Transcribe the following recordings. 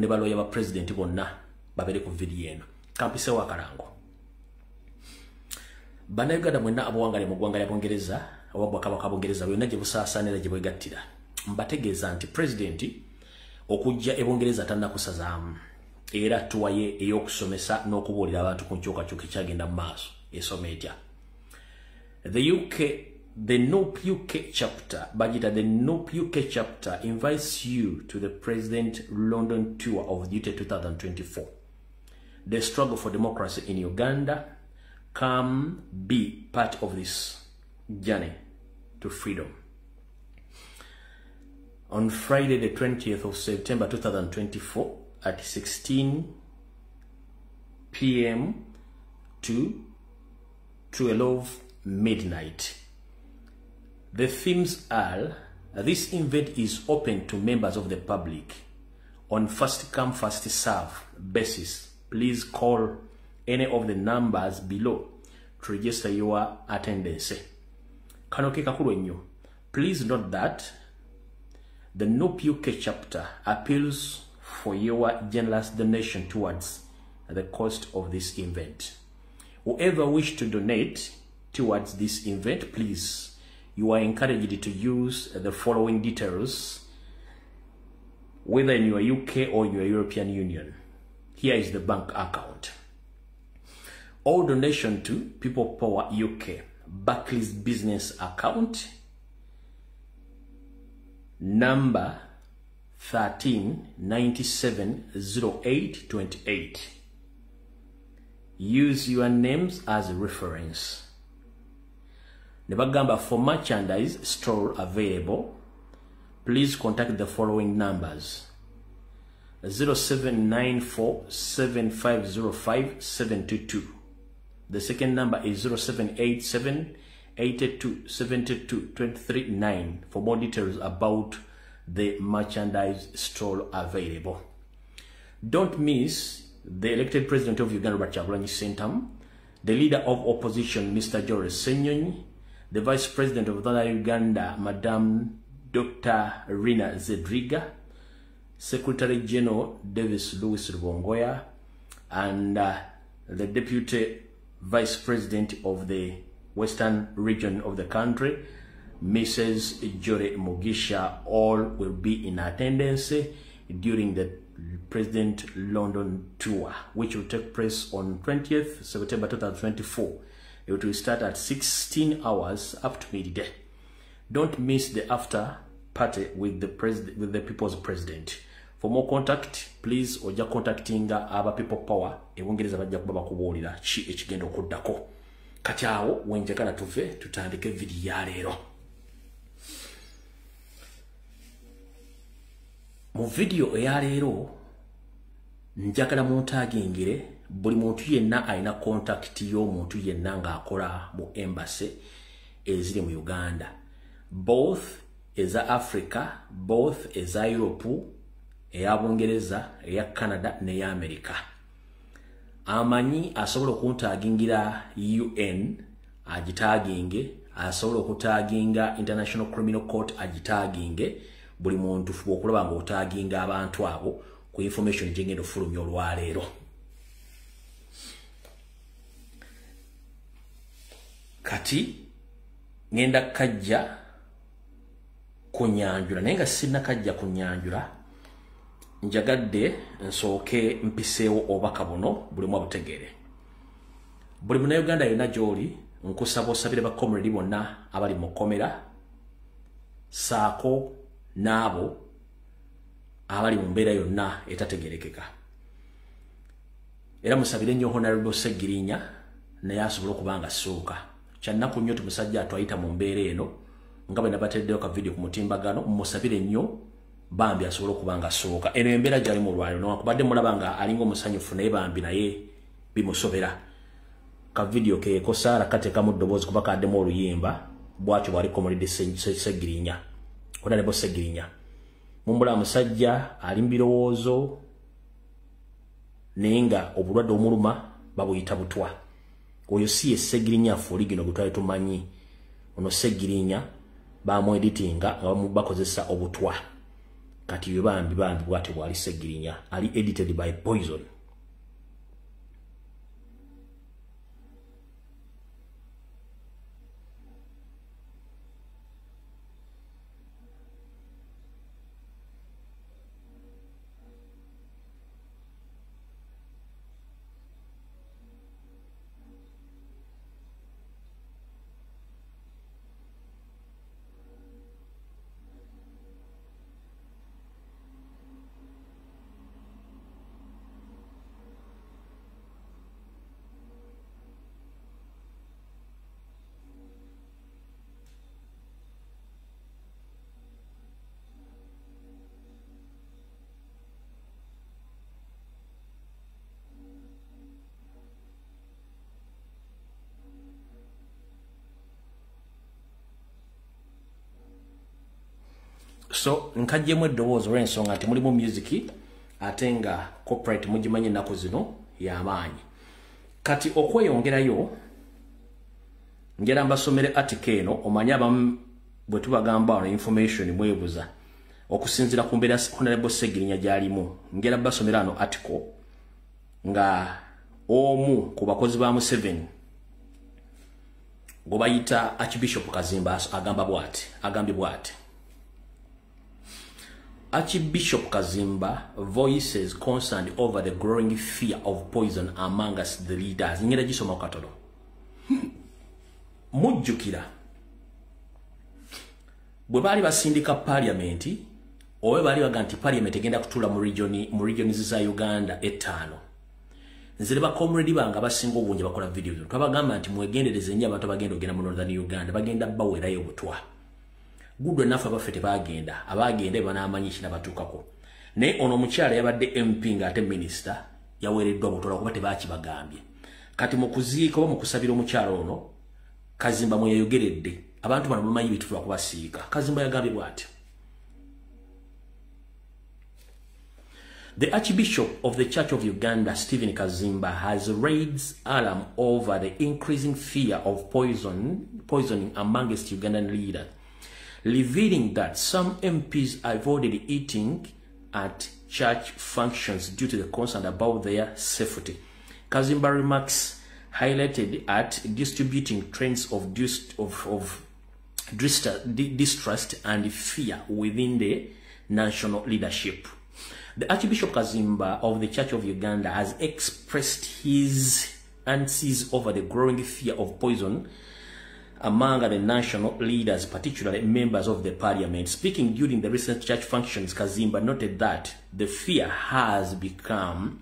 ne baloya ba president bonna babere ku video eno kampise wa Karango Banayuganda mwenna abawangale mu ggwanga lya Bungereza obwa kabaka Bungereza byonna gye busaasaanira gye bwegattira mbategeeza nti president okujja e Bungereza tannakusazaamu era tuwaye ey'okusomesa n'okubuulira abantu ku nkyukakyuka ekyagenda mu maaso esoma etya. The NOP UK chapter, Bajita, the NOP UK chapter invites you to the President London Tour of Duty 2024. The struggle for democracy in Uganda. Come be part of this journey to freedom. On Friday, the 20th of September 2024 at 16 p.m. to 12 midnight. The themes are, this event is open to members of the public on first come first serve basis. Please call any of the numbers below to register your attendance. Kanoke kakulu ennyo. Please note that the NOP UK chapter appeals for your generous donation towards the cost of this event. Whoever wish to donate towards this event, please, you are encouraged to use the following details, whether in your UK or your European Union. Here is the bank account. All donation to People Power UK, Barclays business account, number 13970828. Use your names as a reference. Nebagamba, for merchandise store available, please contact the following numbers: 07947505-722. The second number is 0787827223 for more details about the merchandise store available. Don't miss the elected president of Uganda, Robert Kyagulanyi Ssentamu, the leader of opposition, Mr. Joris Ssenyonyi, the vice president of Uganda, Madam Dr. Rina Zedriga, Secretary General Davis Louis Rubongoya, and the deputy vice president of the western region of the country, Mrs. Jore Mugisha. All will be in attendance during the President London Tour, which will take place on 20th September 2024. It will start at 16 hours up to midday. Don't miss the after party with the People's President. For more contact, please oja contacting aba People Power ebungereza bajja kuba bakubuulira ki ekigenda okuddako. Kati awo wenjagala tuve tutandike video ya leero. Mu video eya leero njagala muntagingire buli muntu yenna alina contact y'omuntu yenna ng'akola mu embassy eziri mu Uganda, both eza Africa, both eza Europe, eya Bungereza, eya Canada n'eya America. Amanyi asobola okuntagingira UN agitaginge, asobola okutaginga International Criminal Court agitaginge. Buli muntu fuba okulaba nga otaginga abantu abo ku information gyengenda ofulumya olwaleero. Kati ngenda kajja kunyanjula, naye nga sirina kajja kunyanjula, njagadde nsooke mpiseewo obubaka buno buli mwa butegere. Buli Munnayuganda yenna gy'oli nkusaba osabire bakomredi bonna abali mu kkomera, saako n'abo abali mu mbeera yonna etategerekeka. Era musabire nnyo Honorable Segirinya naye asobola okuba nga assuuka. Kyannaku nnyo tumusajja atwayita mu mbeera eno nga bwe nabatereddeyo ka video ku mutimbagano, musabire nnyo bambi asobola okuba nga assuuka. Eno embeera gy'ali mu lwaliro newankubadde mulaba nga alinga omusanyufu naye bambi naye bimusobera. Ka video keeko Saara kateekamu ddoboozi kuba kaddemu oluyimba bw'atyo bw'aliko Comrade Segirinya. Honorable Segirinya mumbula musajja ali mu birowoozo naye nga obulwadde omuluma babuyita butwa. Oyo si ye Segirinya Foligino gwe twali tumanyi. Ono Segirinya bamu editinga nga bakozesa obutwa. kati bambi bwate bwali Segirinya ali edited by Poison. So nkajjemu eddoboozi olw'ensonga nti mulimu music ate nga corporate mugimanye ennaku zino y'amaanyi. Kati okweyongerayo ngera mbasomere article eno omanye abamu bwe tubagamba ono information mwebuza okusinzira ku mbeera Honorable Segirinya gy'alimu. Ngera basomera ano article nga omu ku bakozi ba Museveni gwe bayita Archbishop Kazimba agambye bw'ati. Archbishop Kazimba voices concern over the growing fear of poison amongst the leaders. Ngera gisoma katono. Mujjukira bwe bali basindika parliament owe bali baganti parliament egenda kutula mu regions za Uganda etano. Nzire ba comrade banga basinga obunje bakola videos. Twabagamba nti mwegendereze nnyo abantu bagenda ogenda mu Northern Uganda bagenda bawerayo obutwa. Gudwe nafa bafete bagenda abagenda banamanyishina batukako ne ono mukyala yabadde MP nga ate minister yawereddwa butola kuba tebakibagambye. Kati mu kuziika oba mu kusabira omukyala ono Kazimba mwe yayogeredde abantu bano bamanyi bitu kubasiika. Kazimba yagambye bw'ati. The Archbishop of the Church of Uganda, Stephen Kazimba, has raised alarm over the increasing fear of poisoning amongst Ugandan leaders, revealing that some MPs avoided eating at church functions due to the concern about their safety. Kazimba remarks highlighted at distributing trends of distrust and fear within the national leadership. The Archbishop Kazimba of the Church of Uganda has expressed his unease over the growing fear of poison among the national leaders, particularly members of the parliament. Speaking during the recent church functions, Kazimba noted that the fear has become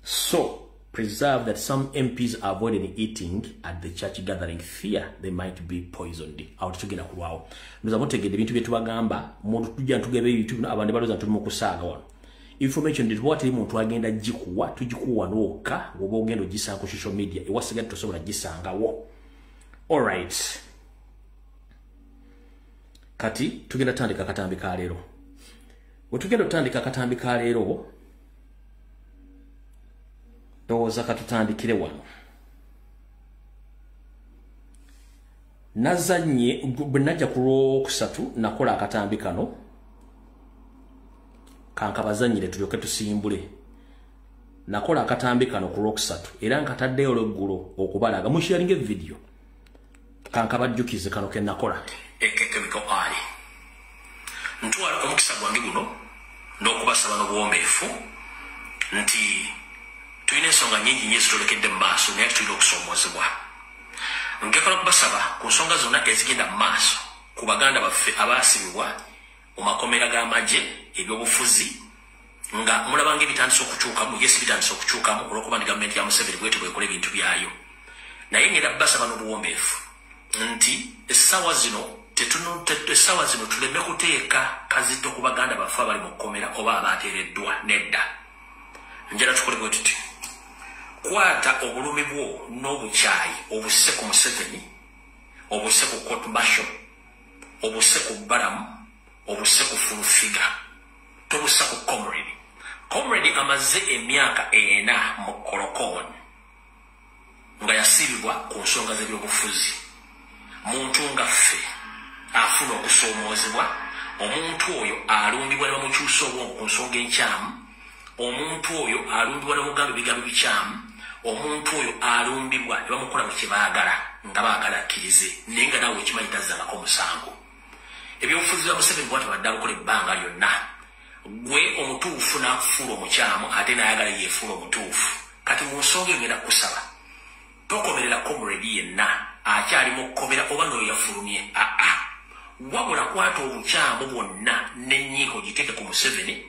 so preserved that some MPs avoided eating at the church gathering, fear they might be poisoned. Out together wow. Nuzamotegede bintu bye tubagamba muntu tujja ntugebe YouTube abandi baloza ntuli mu kusaaga wano. Information did what muntu agenda jikuwa tujikuwa noka woba ogenda gisanga ku social media ewasigadde tosobola gisanga wo. All right. Kati tugenda tandika katambi ka leero. Wetugenda tandika katambi ka leero doza katutandikire wano. Nazanye bwenajja ku Lwokusatu nakola akatambi kano kankabazanyire tulyoke tusimbule. Nakola akatambi kano ku Lwokusatu era nkataddeyo olweggulo okubalaga musharinge video kankabajjukize kano ke nakola chemical ali ntwala omukisa gwange guno n'okubasaba n'obuwombeefu nti tulina ensonga nnyingi nnyo ezitulekedde mu maaso naye tulina okusoomozebwa. Njagala kubasaba ku nsonga zonna ezigenda mu maaso ku baganda baffe abaasibibwa mu makomera g'amagye ebyobufuzi nga mulabanga ebitandisa okukyukamu yesi bitandisa okukyukamu olw'okuba ndi gavumenti ya Museveni bwete bwekola ebintu byayo. Naye ngenda basaba n'obuwombeefu nti essaawa zino tuleme kuteeka kazito ku baganda baffe abali mu kkomera oba abaateereddwa nedda. Njala tukole bwe tuti. Kwata obulumi bwo n'obukyayi obuse ku Museveni, obuse ku Court Marshal, obuse ku Balamu, obuse ku Fulufiga, tobusa ku Comrade. Comrade amaze emyaka 4 mu Kolokoni nga yasibibwa ku nsonga z'ebyobufuzi. Muntu nga ffe afuna okusoomoozebwa omuntu oyo alumbibwa ne bamukyusa obwongo ku nsonga enkyamu, omuntu oyo alumbibwa ne bamugamba ebigambo bikyamu, omuntu oyo alumbibwa ne bamukola bwe kye baagala nga baagala akkirize naye nga naawe ekimanyi tazzangako omusango. Ebyobufuzi bya Museveni bw'atyo badde abukola ebbanga lyonna. Gwe omutuufu n'akufuula omukyamu ate n'ayagala yeefuula omutuufu. Kati mu nsonga eyo ngenda kusaba tokomerera comrade yenna akyali mu kkomera oba n'oyo yafulumye. Wabula kwata obukyamu bwonna n'ennyiiko giteeke ku Museveni,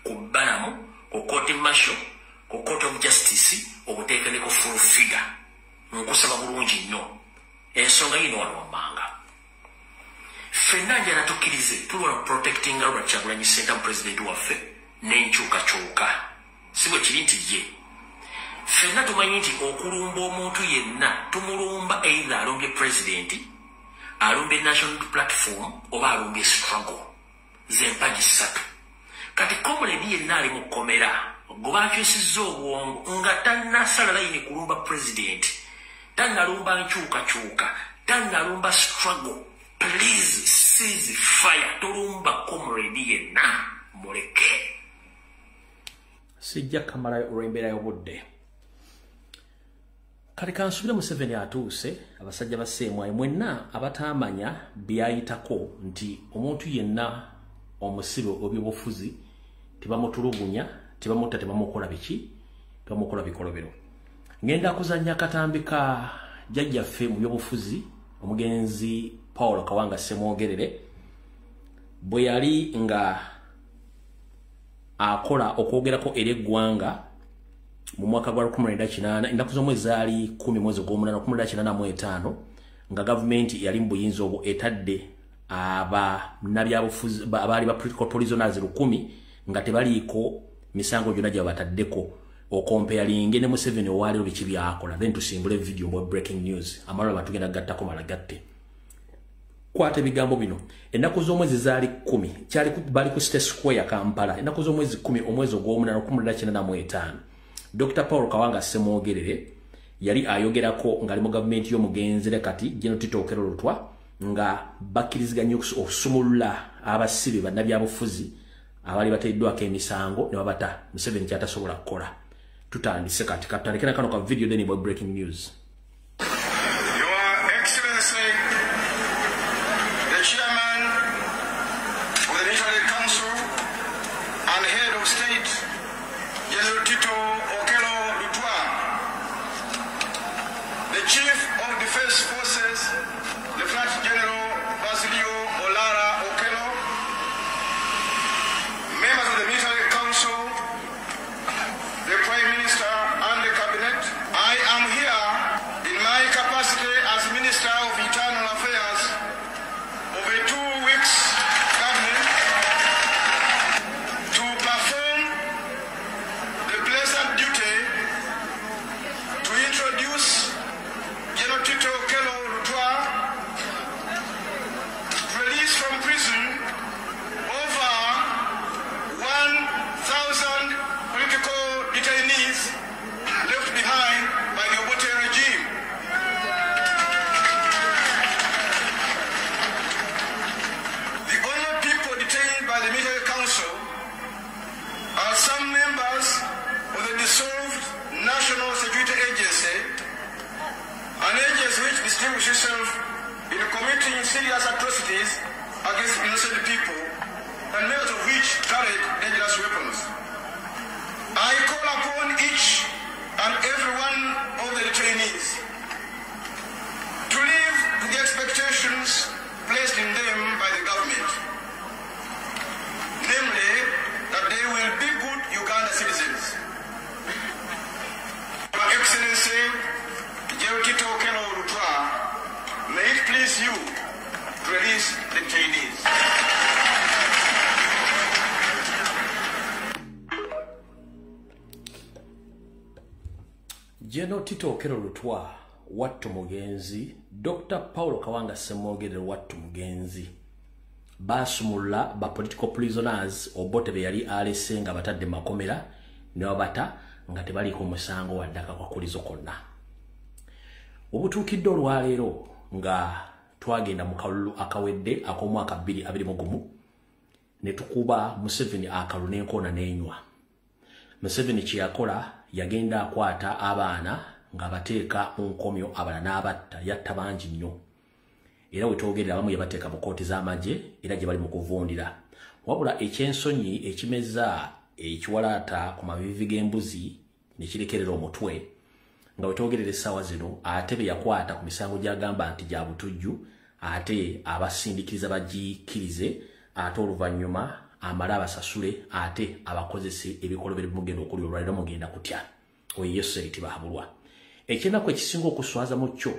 ku Balamu, ku Court Martial, ku Court of Justice, obuteeke ne ku full figure. Nkusaba bulungi nnyo ensonga yino wano wammanga. Ffenna njala tukkirize tuli wano protecting Robert Kyagulanyi Ssentamu president waffe n'enkyukakyuka. Si bwe kiri nti ye. Ffenna tumanyi nti okulumba omuntu yenna tumulumba either alumbye president, alumbye national platform oba alumbye struggle. Z'empagi ssatu. Kati comrade yenna ali mu kkomera gwe baakyusizza obwongo nga tannasala layini kulumba president, tannalumba nkyukakyuka, tannalumba struggle. Please cease fire. Tulumba comrade yenna muleke. Sijja kamala olw'embeera y'obudde. Kale kansubire Museveni atuuse, abasajja baseemwayo mwenna abataamanya byayitako nti omuntu yenna omusibe obyobufuzi tebamutulugunya, tebamutta, tebamukola biki, tebamukola bikolobero. Ngenda kuzannya akatambi ka jjajjaffe mu byobufuzi omugenzi Paul Kawanga Ssemwogerere bwe yali nga akola okwogerako eri eggwanga mu mwaka gwa 2008 ennaku z'omwezi zaali 10 mwezi gw'omunaana 2085 nga gavumenti yali mu buyinza obwo etadde abannabyabufuzi abaali ba political prisoners 1000 nga tebaliiko misango gyonna gye bataddeko okompeyalinge ne Museveni owaaliwo biki byakola. Then tusimbule video mu breaking news amalala batugenda gattako malagatte. Kwata ebigambo bino. Ennaku z'omwezi zaali 10 kyali bali ku State Square Kampala. Ennaku z'omwezi 10 omwezi ogw'omunaana 2085 Dr. Paul Kawanga Ssemwogerere yali ayogerako ng'ali mu gavumenti y'omugenzere kati General Tito Okello Lutwa nga bakkiriziganya okusumulula abasibe bannabyabufuzi abali bateeddwako emisango ne babata Museveni kyatasobola kukola. Tutandise kati katandikira kano ka video then about breaking news. General Tito Okello Lutwa wattu mugenzi, Dr. Paul Kawanga Ssemwogerere wattu mugenzi. Basumula ba political prisoners obote be yali alese nga batadde makomera ne babata nga tebaliko musango waddaka kwa kulizo konna. Obutuukidde olwaleero nga twagenda mu kalulu akawedde ak'omwaka 2021 ne tukuba Museveni akalu n'enkoona n'enywa. Museveni kye yakola yagenda akwata abaana nga bateeka mu nkomyo abalala n'abatta, yatta bangi nnyo. Era wetwogerera abamu yabateeka mu kooti z'amagye era gye bali mu kuvundira. Wabula ekyensonyi ekimeza ekiwalaata ku mavivi g'embuzi ne kirekerera omutwe nga wetwogerera essaawa zino ate be yakwata ku misango gy'agamba nti gya butujju ate abasindikiriza bagikkirize ate oluvannyuma amala abasasule ate abakozese ebikolobero bimugenda okuli olwaliro mugenda kutya. Oyo Yesu Bahabulwa. Ekyennaku ekisinga okuswaza mu kyo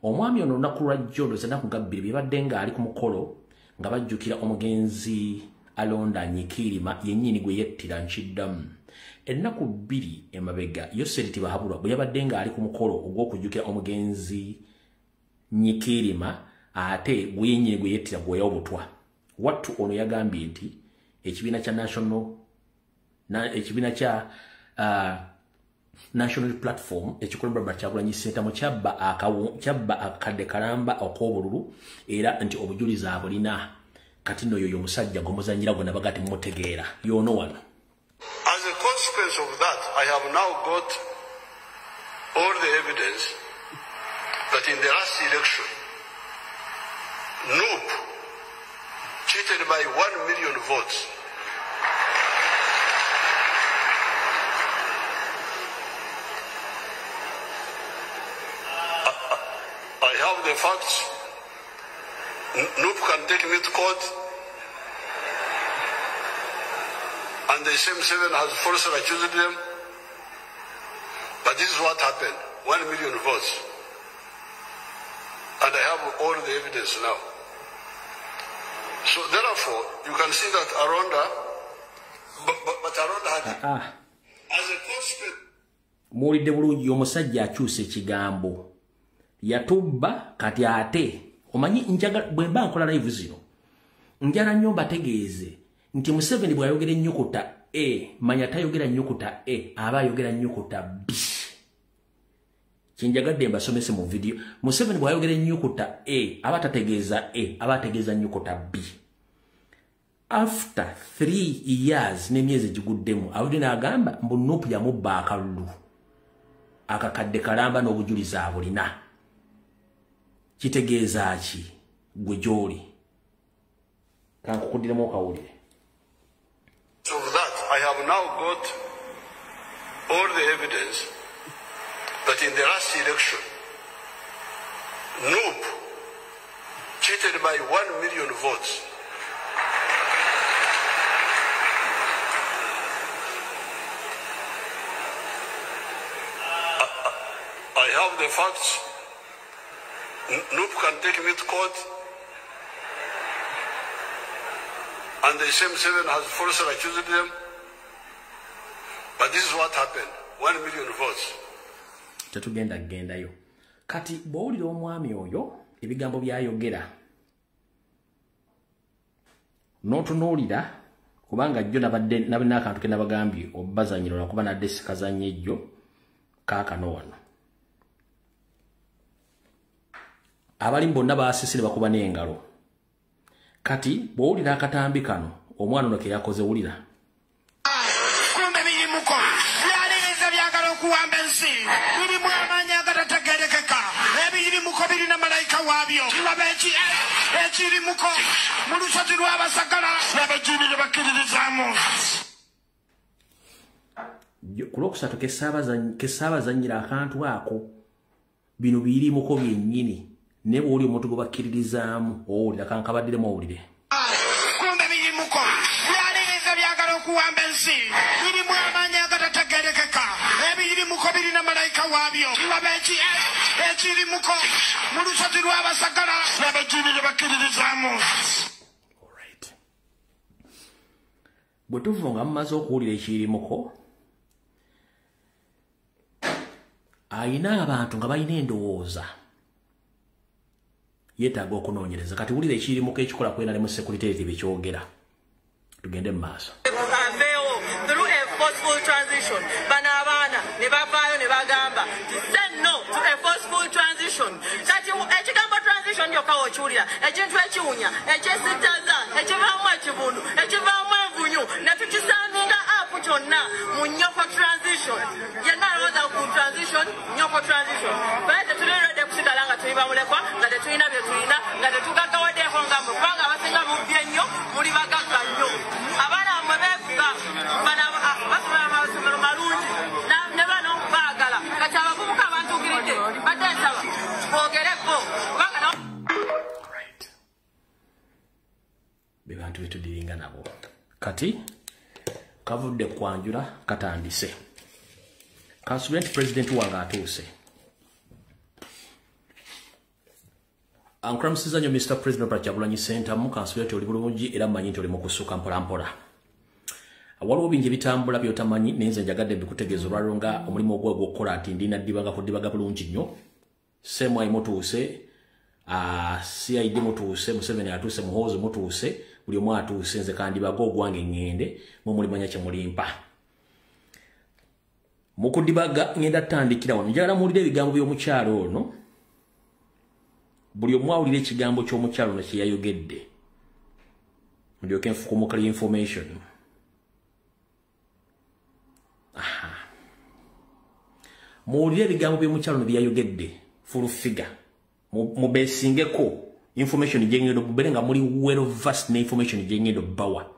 omwami ono olunaku lwa jjo ndowooza ennaku nga bbiri bye badde ng'ali ku mukolo nga bajjukira omugenzi alonda Nyikirima yennyini gwe yettira nkiddamu. Ennaku bbiri emabega Yesu Bahabulwa bwe yabadde ng'ali ku mukolo ogw'okujjukira omugenzi Nyikirima ate gwe yennyini gwe yettira gweya obutwa. Wattu ono yagambye nti ekibiina kya National Platform ekikulembera Kyagulanyi Ssentamu kyabba akadde kalamba ak'obululu era nti obujulizi abulina. Kati nno yoyo musajja gomuzanyira gwe nabagati mumutegeera yono wano. As a consequence of that, I have now got all the evidence that in the last election, Noop cheated by 1 million votes. I have the facts. Noop can take me to court. And the same 7 has falsely accused them. But this is what happened. 1 million votes. And I have all the evidence now. So therefore, you can see that Aronda, but Aronda had, as a consequence. Muwulidde bulungi omusajja akyusa ekigambo. Yatubba kati ate. Omanyi njagala bwe mba nkola live zino. Njala nnyo mbategeeze nti Museveni bw'ayogera ennyukuta E, manya tayogera ennyukuta E, aba ayogera ennyukuta B. Kinjagadde mbasomese mu video. Museveni bw'ayogera ennyukuta E, aba tategeeza E, aba ategeeza ennyukuta B. After 3 years n'emyezi giguddemu, awulire n'agamba mbu Nuupu yamubba akalulu. Akakadde kalamba n'obujulizi abulina. Kitegeeza ki gwe gy'oli? Kankukuddiremu okawulire. So that I have now got all the evidence that in the last election, Noop cheated by 1 million votes. I have the facts. Noop can take me to court. And the same 7 has falsely accused them. But this is what happened. 1 million votes. Tetugenda kugendayo. Kati bw'owulira omwami oyo ebigambo by'ayogera n'otunuulira kubanga jjo nabadde akantu ke nabagambye obbazanyiro lwakuba nadde sikazanye ejjo kaakano wano. Abalimu bonna baasisire bakuba n'engalo. Kati bw'owulira akatambi kano omwana ono ke yakoze wulira. Kumbe birimuko byaliriza byagala okuwamba ensi birimu amaanyi agatategerekeka ebirimuko birina malayika waabyo laba ekirimuko mu lusozi lw'abasagala laba ekibiri bakkiririzaamu. Ku lwokusatu ke ssaabazannyira akantu ako bino birimuko byennyini. Ne bw'oli omuntu gwe bakkiririzaamu owulira kankabaddemu owulire. Kumbe birimuko byaliriza byagala okuwamba ensi birimu amaanyi agatategerekeka ebirimuko birina malayika waabyo laba ekirimuko mu lusozi lw'abasagala laba ekibiri bakkiririzaamu. Bwe tuva nga mumaze okuwulira ekirimuko ayina abantu nga balina endowooza yetaaga okunoonyereza. Kati wulira ekirimuko ekikola kwena ne mu security bekyogera. Tugende mu maaso. Through a forceful transition, bano abaana ne bavaayo ne bagamba say no to a forceful transition. Kati ekigambo transition transition yokka wokiwulira ekintu ekiwunya ekyesittaza ekivaamu ekibundu ekivaamu envunyu ne tukisaninga apu kyonna mu nnyoko transition yenna alowooza ku transition nnyoko transition baye tetulirwedde kusigala nga tuli bamulekwa nga tetulina bye tulina nga tetugaggawaddeeko nga mwe kubanga abasinga mubye nnyo muli bagagga nnyo abaana bamwe beefuga bana basomera amasomero malungi ne bano baagala kati abavubuka abantuukiridde bateesaba boogereko kubanga bebantu betudiringa nabo kati kavudde kwanjula katandise kansubira nti president wange atuuse ankuramusiza nnyo Mr. President Kyagulanyi Ssentamu kansubira nti oli bulungi era mmanyi nti oli mu kusuka mpolampola waliwo bingi ebitambula byotamanyi nenze njagadde mbikutegeeza olwaliro nga omulimu ogwo ogw'okukola ati ndina ddibanga kudibaga bulungi nnyo Semwai mutuuse CID mutuuse Museveni atuuse Muhoozi mutuuse buli omu atuuse nze kandibaga ogwange ngende mumulimanya kye mulimpa mukudibaga ngenda tandikira wano njagala muwulire ebigambo by'omukyalo ono buli omu awulire ekigambo ky'omukyalo ono kye yayogedde ndyoke nfukumukala information muwulire ebigambo by'omukyalo ono byayogedde full figure mubesingeko information jengendo bubere nga muri well vast na information jengendo bawa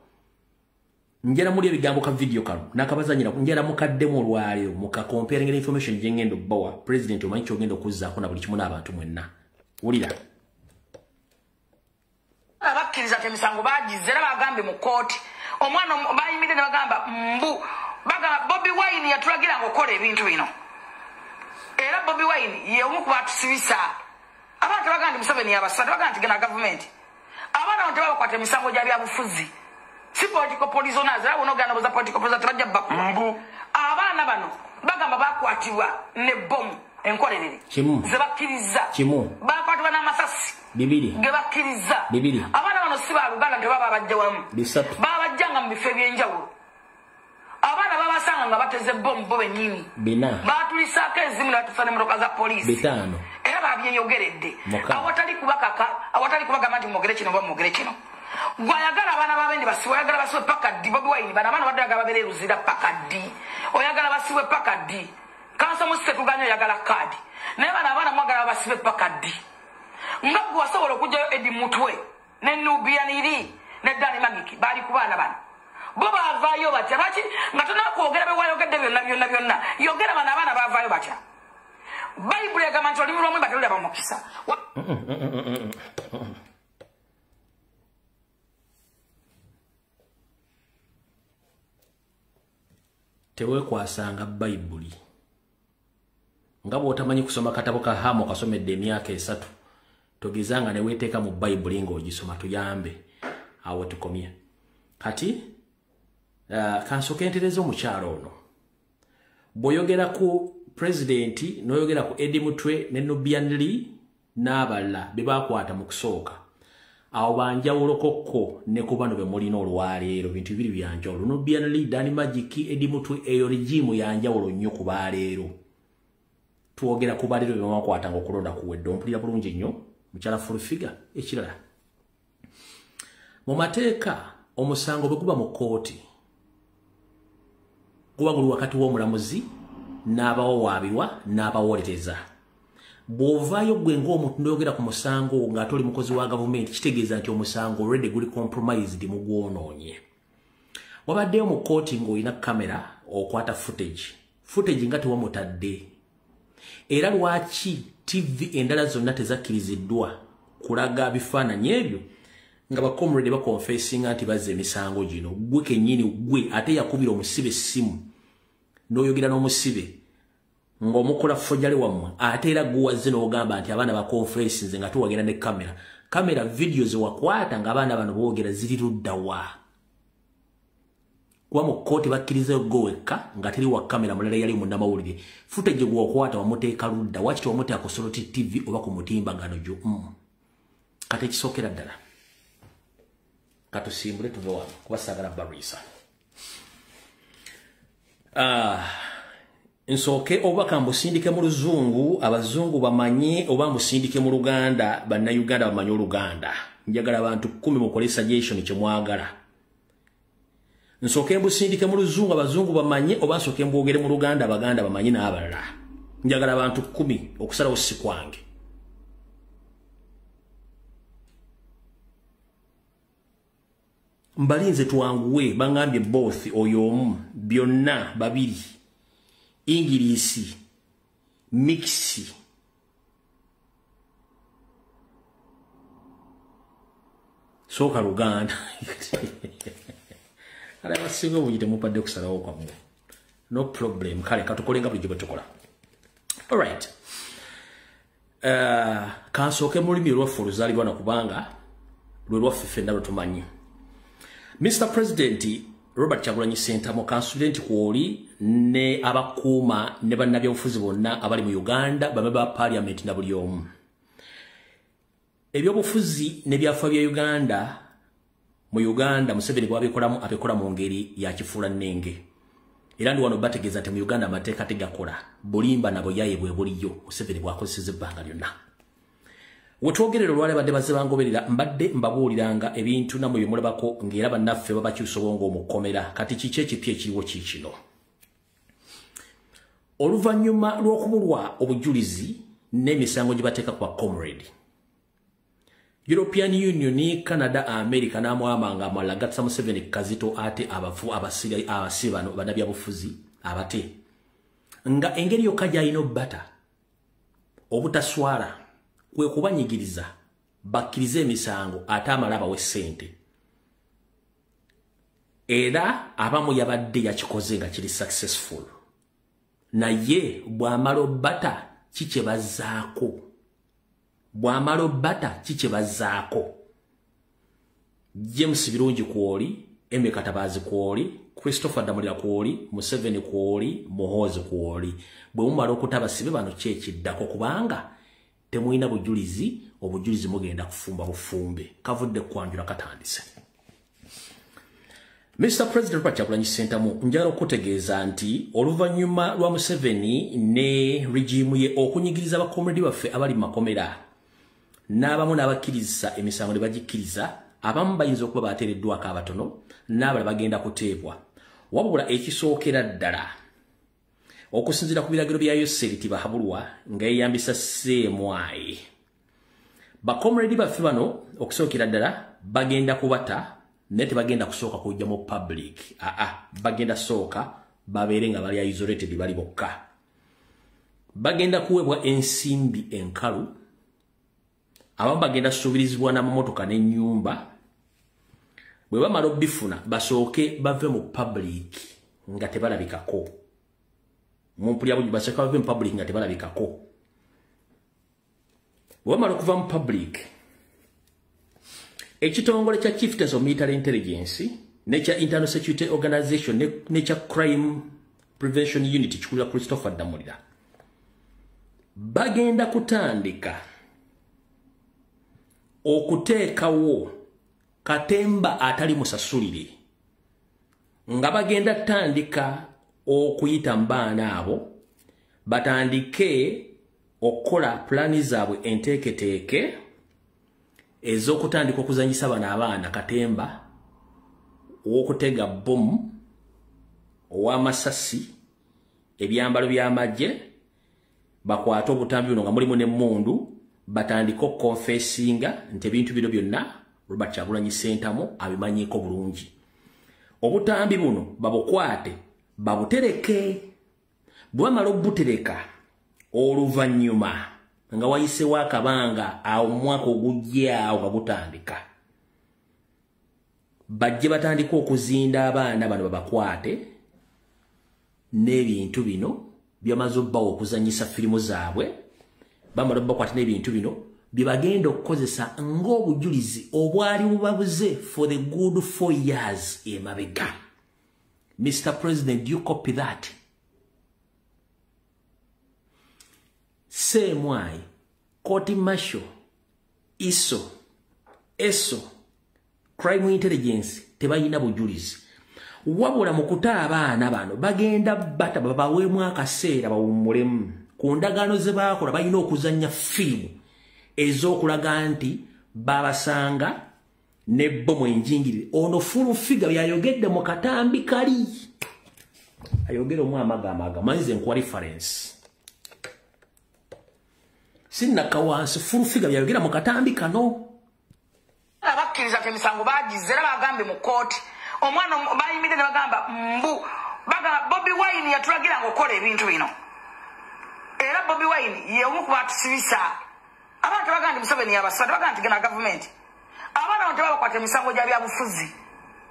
njera muri ebigambo ka video kano nakabazanyira njera mukadde mu lwaliro muka comparing information jengendo bawa president omanyi kyogendo kuzza ko na buli kimu n'abantu mwenna wulira abakkiriza temisango bagizera bagambe mu court omwana bayimide ne bagamba mbu bagamba Bobi Wine yatulagira ngokola ebintu bino era Bobi Wine ye omu kubatusibisa abantu bagandi Museveni yabasatu bagandi gena government abana onte babakwata emisango gya byabufuzi si political prisoners abo no gana boza political prisoners bajja bakku abana bano bagamba bakwatibwa ne bomu enkolerere zebakiriza bakwatibwa n'amasasi bibiri gebakiriza bibiri abana bano si ba Luganda nte baba bajja wamu bisatu baba bajjanga mu bifo ebyenjawulo abana babasanga nga bateze bomu bo bennyini bina batulisako ezimu natufane muroka za polisi bitano era babyeyogeredde awatali kubakaka awatali kubagamba nti mwogere kino mwogere kino gwayagala abana babendi basiwe oyagala basiwe paka ddi Bobi Wine bana abana baddaga babere ruzira paka ddi oyagala basiwe paka ddi kansa musite tuganya oyagala kadi naye bana abana mwagala basiwe paka ddi nga gwe wasobola okujjayo Edi Mutwe ne Nubian Iri ne Dani Magiki bali ku baana bana bo bavaayo batya lwaki nga tonakwogera bewayogedde byonna byonna yogera bana abaana bavaayo batya bayibuli egamba nti olimi lwomwe batalula bamukisa tewekwasanga bayibuli nga bw'otamanyi kusoma katabo ka Hamo kasomedde emyaka 3 togezanga ne weteeka mu bayibuli ng'ogisoma tuyambe awo tukomye kati kansoke entereza omukyalo ono bw'oyogera ku presidenti n'oyogera ku Edi Mutwe ne Nubian Lee n'abalala be bakwata mu kusooka awo banjawulokokko ne ku bano be mulina olwaleero bintu bibiri byanjawulo Nubian Lee Dani Magiki Edi Mutwe eyo regimu yanjawulo nnyo ku baleero twogera ku baleero be bakwatanga okulonda kuwedde ompulira bulungi nnyo mukyala full figure ekirala mu mateeka omusango bwe guba mu kooti guba guli wakati w'omulamuzi n'abawawaabirwa n'abawolereza bw'ovaayo gwe ng'omuntu n'oyogera ku musango ng'ate oli mukozi wa gavumenti kitegeeza nti omusango already guli compromised mu gwonoonye wabaddeyo mu kooti ng'olina kamera okwata footage nga tewamutadde era lwaki TV endala zonna tezakkiriziddwa kulaga bifaananyi ebyo nga bakomrede bakonfessinga nti bazze emisango gino gwe kennyini gwe ate yakubira omusibe essimu n'oyogera n'omusibe ng'omukola fojjale wammwe ate era guwazze n'ogamba nti abaana bakonferensi nze nga tuwagenda ne kamera video zewakwata ng'abaana bano boogera ziri luddawa kuba mu kkooti bakkirizayo gwe wekka nga teri wa kamera mulala yali munnamawulire footage gwe wakwata wamuteeka ludda waki tewamuteeka ku Soroti TV oba ku mutimbagano gyo kati ekisookera ddala katusimbule tuve wano kuba saagala barisa nsooke obubaka mbusindike mu luzungu abazungu bamanye oba mbusindike mu Luganda bannayuganda bamanye Oluganda. Njagala abantu 10 mukole suggestion kye mwagala. Nsooke mbusindike mu luzungu abazungu bamanye oba nsooke mbwogere mu Luganda abaganda bamanye n'abalala. Njagala abantu 10 okusalawo si kwange. Mbalinze tuwanguwe bangambye both oyomu byonna babiri Ingilisi mixi soka Luganda ala basinga bujite mupadde kusalawo kwa mu no problem kale katukolenga buli gye tukola. All right, kansooke mu lulimi lwaffe oluzaalibwa na kubanga lwe lwaffe ffenna lwe tumanyi. Mr. President Robert Kyagulanyi Ssentamu kansulenti kwoli ne abakuuma ne bannabyabufuzi bonna abali mu Uganda bameba parliament na buli omu. Ebyobufuzi ne byafa bya Uganda mu Uganda Museveni bwabikolamu abekola mu ngeri ya kifuula nnenge. Era ndi wano bategeeza nti mu Uganda amateeka tegakola bulimba nabo yaye bwe buliyo Museveni bwakozeseza ebbanga lyonna. Wetwogerero lwale badde bazibangoberera mbadde mbabuuliranga ebintu namwe bimulabako ng'era bannaffe babakyusa obwongo omukomera kati kiki ekipya ekiriwo kiikino. Oluvannyuma lw'okubulwa obujulizi n'emisango gye bateeka kwa comrade European Union, Canada, America n'amwamanga amalala gatsa Museveni kazito ate abafu abasibano bannabyabufuzi abate nga engeri yokka gy'alina obbata obutaswala kwe kubanyigiriza bakkirize emisango ate amalaba w'essente. Era abamu yabadde yakikoze nga kiri successful. Naye bw'amala obbata kikye bazzaako. Bw'amala obbata kikye bazzaako. James Birungi kwoli, Eme Katabazi kwoli, Christopher Damulira kwoli, Museveni kwoli, Muhoozi kwoli. Bwe mumala okutaba sibe bano kyekiddako kubanga temulina bujulizi, obujulizi mugenda kufumba bufumbe. Kavudde kwanjula katandise. Mr. President Robert Kyagulanyi Ssentamu njagala okutegeeza nti oluvannyuma lwa Museveni ne regimu ye okunyigiriza abakomredi baffe abali mu makomera n'abamu n'abakkiriza emisango ne bagikkiriza abamu bayinza okuba bateereddwako abatono n'abalala bagenda kuteebwa. Wabula ekisookera ddala okusinziira ku biragiro bya Yoseri Tibahabulwa nga yeyambisa CMY. Bakomredi baffe bano okusookera ddala bagenda kubata nete bagenda kusooka kujja mu public. Bagenda sooka babeere nga bali isolated bali bokka. Bagenda kuwebwa ensimbi enkalu. Abamu bagenda suubirizibwa n'amamotoka n'ennyumba. Bwe bamala obbifuna basooke bave mu public nga tebalabikako. Mumpulya bungi basooke bave mu public nga tebalabikako. Bwe bamala okuva mu public ekitongole kya Chieftains of Military Intelligence nekya Internal Security Organization nekya Crime Prevention Unit kikulira Christopher Damulira bagenda kutandika okuteekawo katemba atali musasulire nga bagenda tandika okuyita mbaana abo batandike okukola plani zaabwe enteeketeeke ez'okutandika okuzanyisa bano abaana katemba ow'okutega bomu ow'amasasi ebyambalo by'amagye bakwate obutambi buno nga mulimu n'emmundu batandika okukonfesinga nti ebintu bino byonna Robert Kyagulanyi Ssentamu abimanyiiko bulungi. Obutambi buno babukwate babutereke. Bwamala obutereka oluvannyuma nga wayisewo akabanga awo mwaka ogujjaawo nga gutandika bajje batandika okuzinda abaana bano babakwate n'ebintu bino byamaze obbawo okuzanyisa firimu zaabwe. Bamala bakwate n'ebintu bino bye bagenda okukozesa ng'obujulizi obwali bubabuze for the good 4 years emabega. Mr. President, do you copy that? CMY, Court Martial, ISO, ESO, Crime Intelligence, tebayina bujulizi. wabula mu kuta abaana bano bagenda bata babaweemu akaseera bawummulemu ku ndagaano ze baakola balina okuzannya firimu ez'okulaga nti babasanga ne bbomu enjingirire ono fulu figa byayogedde mu katambi kali ayogera omu amagamaga manyize nkuwa reference sinnaka wansi fulu figa byayogera mu katambi kano abakkiriza ke emisango bagize era bagambe mu kooti omwana bayimidde ne bagamba mbu bagamba Bobi Wine yatulagira ng'okola ebintu bino era Bobi Wine ye omu ku batusibisa abantu bagamba nti Museveni yabasatu bagamba nti gena gavumenti abaana abantu babakwata emisango gya byabufuzi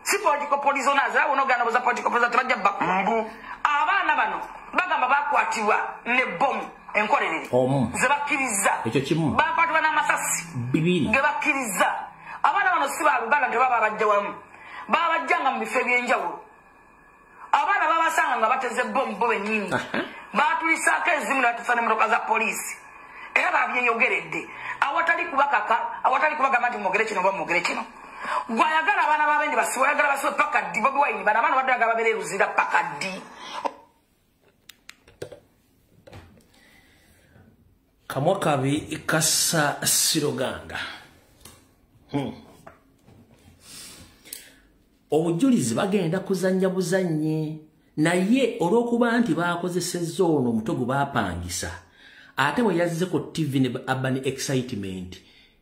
si political prisoners era bonogana boza political prisoners tebajja bakumbu abaana bano bagamba bakwatibwa ne bomu enkolerere ze bakkiriza ekyo kimu bakwatibwa n'amasasi bibiri ge bakkiriza abaana bano si baluganda tebaba bajja wamu babajjanga mu bifo ebyenjawulo abaana babasanga nga bateze bomu bo bennyini batulisaako ezimu ne batufa n'emmotoka za poliisi era babyeyogeredde awatali kubagamba nti mwogere kino oba mwogere kino gwayagala abaana babendi basiwe oyagala basiwe paka ddi Bobi Wine bano abaana baddaga babeera eruzira paka ddi kamwa kabi kassa siroganga obujulizi bagenda kuzannya buzannye naye olw'okuba nti bakozesezza ono omutwe gwe baapangisa ate bwe yazze ku TV ne Urban Excitement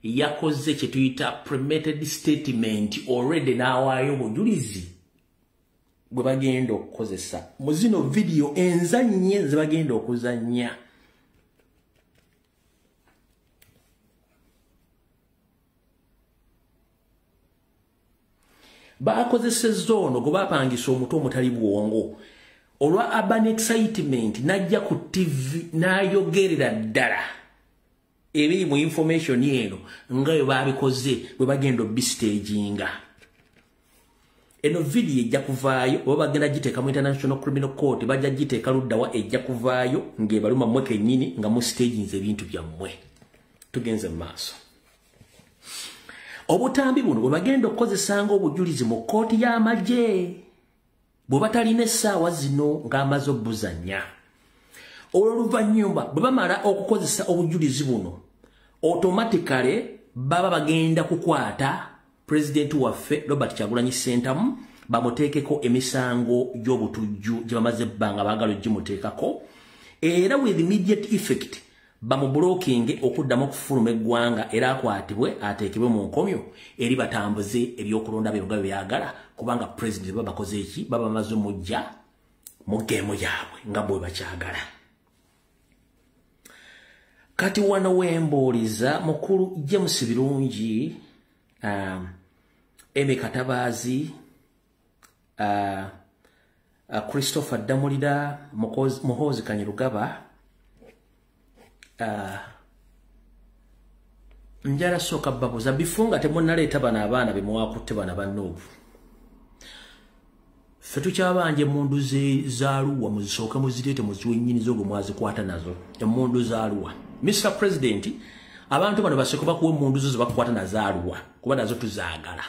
yakoze kye tuyita premeditated statement already n'awaayo obujulizi bwe bagenda okukozesa mu zino vidiyo enzannye ze bagenda okuzannya bakozesezza ono gwe baapangisa omutwe omutali bwongo olwa Urban Excitement najja ku TV n'ayogerera ddala ebiri mu information eno nga bwe babikoze bwe bagenda obisitaginga eno vidiyo ejja kuvaayo oba bagenda giteeka mu International Criminal Court bajja giteeka luddawa ejja kuvaayo ng'ebaluma mmwe kennyini nga mu staginze ebintu byammwe tugenze mu maaso obutambi buno bwe bagenda okukozesanga obujulizi mu kooti y'amagye bwe batalina essaawa zino ng'amaze obbuzannya olw'oluvannyuma bwe bamala okukozesa obujulizi buno automatically baba bagenda kukwata pulezidenti waffe Robert Kyagulanyi Ssentamu bamuteekeko emisango gy'obutujju gye bamaze ebbanga baagala ogimuteekako era with immediate effect bamublocking okuddamu okufuluma eggwanga era akwatibwe ateekebwe mu nkomyo eri batambuze ebyokulonda bye nga byagala kubanga president baba bakoze eki baba bamaze mujja mu geemu yaabwe nga bwe bakyagala kati wano wembooliza mukulu James Birungi Eme Katabaazi Christopher Damulida Muhoozi Kanyirugaba njala soka babuza bifunga temunaleeta bana abaana bemuwakutte bana bannoobu ffe tukyabanje emundu zaaluwa muzisooke muzireete muziwe nnyini z'ogwe mwazikwata nazo emundu zaaluwa Mr. President abantu bano basooke bakuwa emundu zo zebakukwata nazaaluwa kuba nazo tuzaagala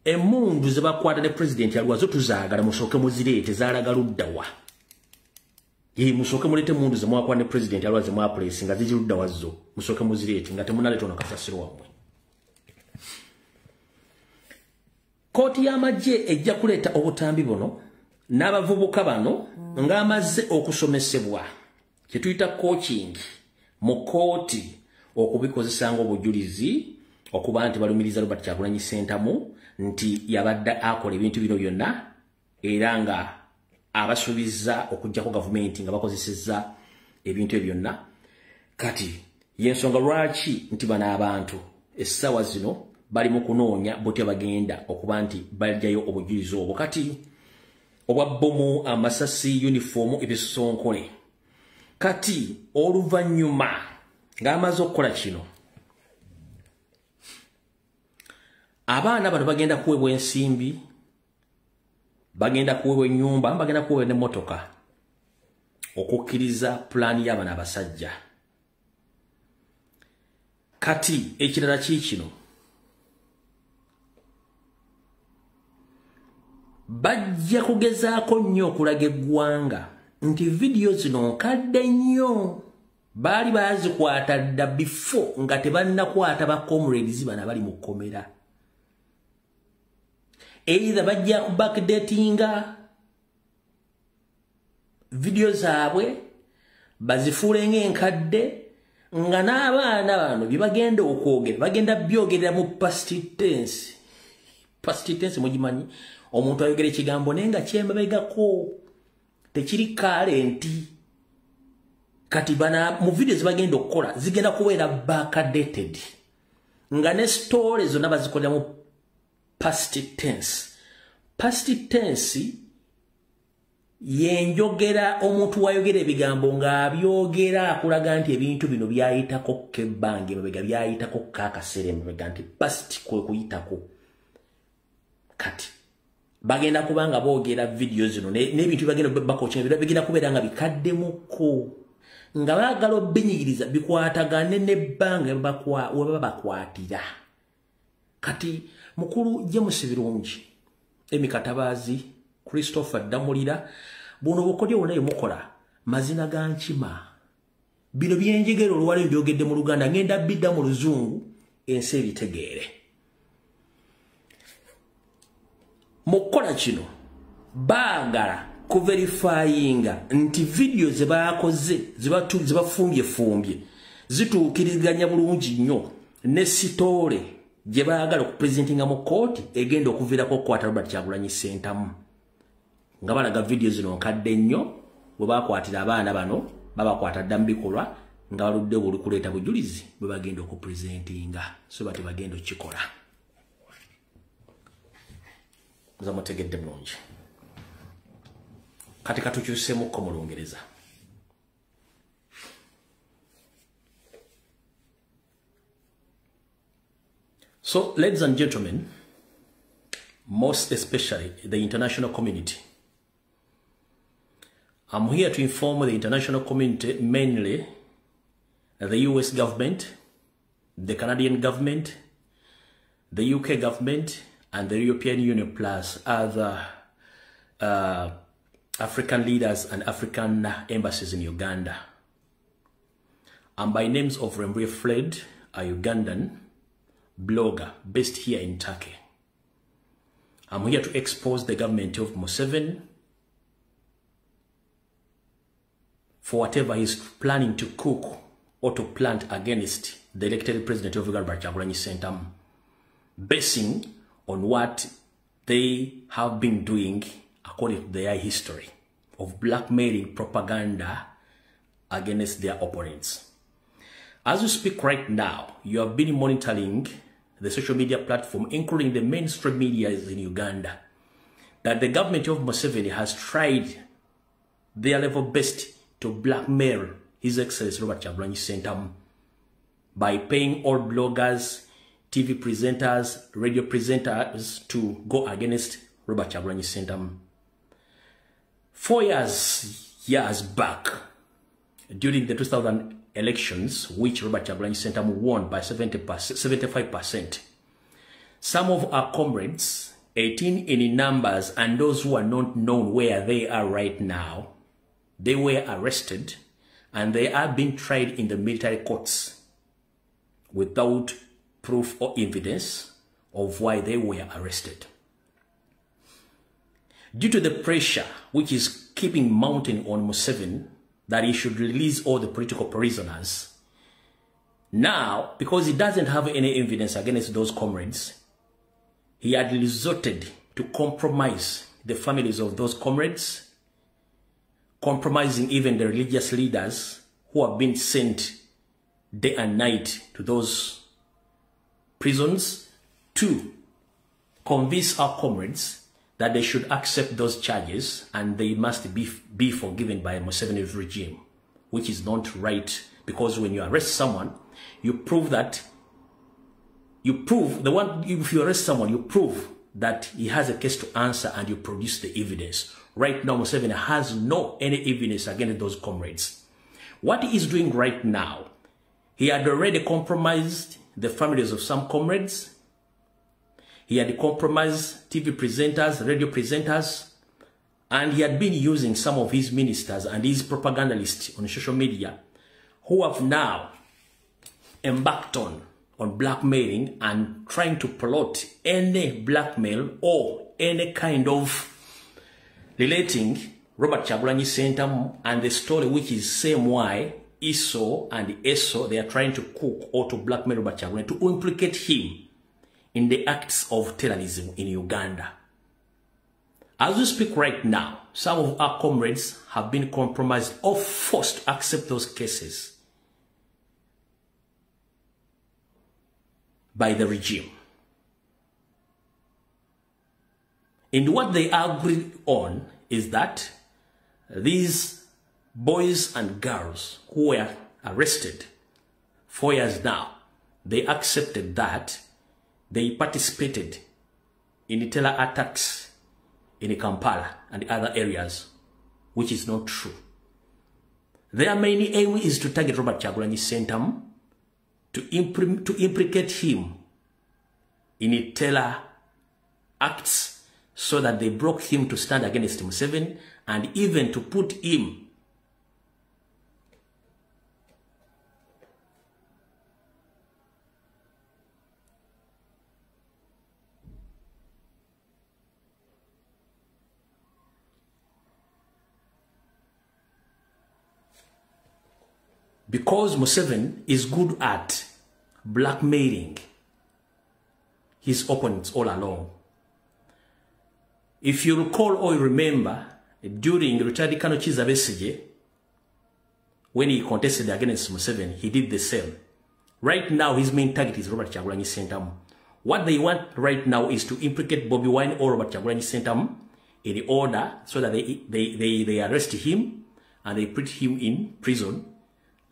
emundu ze bakwata ne President yaluwa zo tuzaagala musooke muzireete zaalaga luddawa musooke mulete mundu ze mwakwa ne president alwa ze mwaplace nga ziri ludda wazo musooke muzirete nga temunaleta ono kasasiro wamwe kooti y'amagye ejja kuleeta obutambi buno n'abavubuka bano ng'amaze okusomesebwa kye tuyita coaching mu kooti okubikozesanga obujulizi okuba nti balumiriza Robert Kyagulanyi Ssentamu nti yabadde akola ebintu bino byonna era nga abasubiza okujjako gavumenti nga bakozesezza ebintu ebyonna kati yensonga lwaki nti bana abantu essaawa zino bali mu kunoonya botya bagenda okuba nti bajjayo obujulizi obwo kati obwa bbomu amasasi uniformu ebisosonkole kati oluvannyuma ng'amaze okukola kino abaana bano bagenda kuweebwa ensimbi bagenda kuweebwa ennyumba bagenda kuweebwa n'emmotoka okukkiriza pulaani y'abana abasajja kati ekirala kiikino bajja kugezaako nnyo okulaga eggwanga nti vidiyo zino nkadde nnyo baali bazikwata dda before nga tebannakwata ba comrades bana bali mu kkomera. Either bajja ku backdatinga vidiyo zaabwe bazifuule ng'enkadde nga n'abaana bano bye bagenda okwogera bagenda byogerera mu past tense. Past tense mugimanyi omuntu ayogera ekigambo naye nga kyemabegako tekiri kalenti. Kati bana mu video zibagenda okukola zigenda kubeera backdated nga ne story zonna bazikolera mu past tense. Past tense yenjogera omuntu wayogera ebigambo nga abyogera akulaga nti ebintu bino byayitako kebbange mabega byayitako kakasere mabega nti past kwe kuyitako. Kati bagenda kubanga boogera video zino n'ebintu bagenda bakocha bigenda kubeera nga bikaddemuko nga baagala obbinyigiriza bikwatagane n'ebbanga we bakwatira. Kati mukulu James Birungi Emikatabaazi Christopher Damulira buno bukodyo wona mukola mazina ga nkima bino byenjegero olwali byogedde mu Luganda ngenda bidda mu Luzungu ensi ebitegeere. Mukola kino baagala kuverifyinga nti video ze baakoze zibafumbye zituukiriziganya bulungi nnyo ne sitole gye baagala okupresentinga mu kooti egenda okuviirako okukwata Robert Kyagulanyi Ssentamu nga balaga video zino nkadde nnyo bwe bakwatira abaana bano babakwata dda mu bikolwa nga baludde buli kuleeta bujulizi bwe bagenda okupresentinga so bati bagenda okikola. Nza mutegedde bulungi. Kati katukyuseemukko mu Lungereza. So, ladies and gentlemen, most especially the international community, I'm here to inform the international community, mainly the US government, the Canadian government, the UK government, and the European Union plus other African leaders and African embassies in Uganda. I'm by names of Rembwe Fred, a Ugandan blogger based here in Turkey. I'm here to expose the government of Museveni for whatever he's planning to cook or to plant against the elected president of Uganda, Kyagulanyi Ssentamu, basing on what they have been doing according to their history of blackmailing propaganda against their opponents. As we speak right now, you have been monitoring the social media platform, including the mainstream media in Uganda, that the government of Museveni has tried their level best to blackmail His Excellency Robert Kyagulanyi Ssentamu by paying all bloggers, TV presenters, radio presenters to go against Robert Kyagulanyi Ssentamu. 4 years back, during the 2000 elections, which Robert Kyagulanyi Ssentamu won by 75%, some of our comrades, 18 in numbers, and those who are not known where they are right now, they were arrested and they are being tried in the military courts without proof or evidence of why they were arrested. Due to the pressure which is keeping mounting on Museveni that he should release all the political prisoners, now, because he doesn't have any evidence against those comrades, he had resorted to compromise the families of those comrades, compromising even the religious leaders who have been sent day and night to those prisons to convince our comrades that they should accept those charges and they must be forgiven by Museveni's regime, which is not right, because when you arrest someone, you prove that, if you arrest someone, you prove that he has a case to answer and you produce the evidence. Right now, Museveni has no any evidence against those comrades. What he is doing right now, he had already compromised the families of some comrades. He had compromised TV presenters, radio presenters, and he had been using some of his ministers and his propagandists on social media who have now embarked on blackmailing and trying to plot any blackmail or any kind of relating Robert Kyagulanyi Ssentamu and the story, which is same why ISO and ESO, they are trying to cook or to blackmail Robert Kyagulanyi to implicate him in the acts of terrorism in Uganda. As we speak right now, some of our comrades have been compromised or forced to accept those cases by the regime. And what they agreed on is that these boys and girls who were arrested 4 years now, they accepted that they participated in the terror attacks in Kampala and other areas, which is not true. Their main aim is to target Robert Kyagulanyi Ssentamu, to implicate him in the terror acts so that they broke him to stand against Museveni and even to put him because Museveni is good at blackmailing his opponents all along. If you recall or you remember, during retired Colonel Kizza Besigye, when he contested against Museveni, he did the same. Right now, his main target is Robert Kyagulanyi Ssentamu. What they want right now is to implicate Bobi Wine or Robert Kyagulanyi Ssentamu in order so that they arrest him and they put him in prison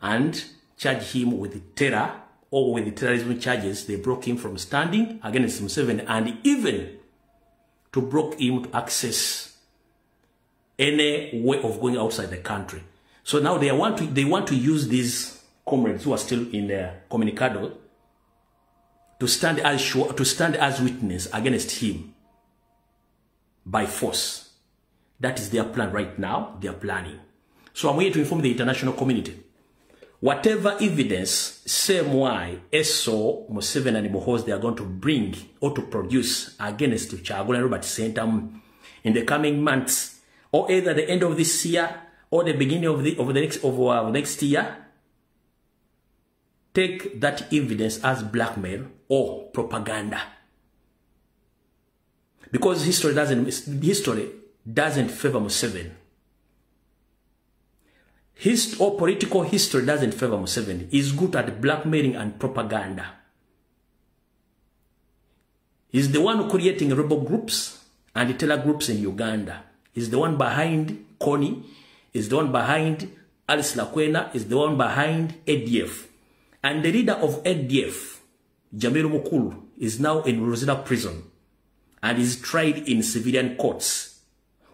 and charge him with terror or with the terrorism charges. They broke him from standing against Museveni and even to block him to access any way of going outside the country. So now they want to use these comrades who are still in their communicado to stand as witness against him by force. That is their plan right now. They are planning. So I'm here to inform the international community. Whatever evidence, same why ESO, Museveni and Muhoozi, they are going to bring or to produce against Kyagulanyi Robert Ssentamu in the coming months, or either the end of this year or the beginning of the next year, take that evidence as blackmail or propaganda. Because history doesn't favor Museveni. Or political history doesn't favor Museveni. He's good at blackmailing and propaganda. He's the one creating rebel groups and terror groups in Uganda. He's the one behind Kony. He's the one behind Alice Lakwena. He's the one behind ADF. And the leader of ADF, Jamiru Mukulu, is now in Rosetta prison and is tried in civilian courts.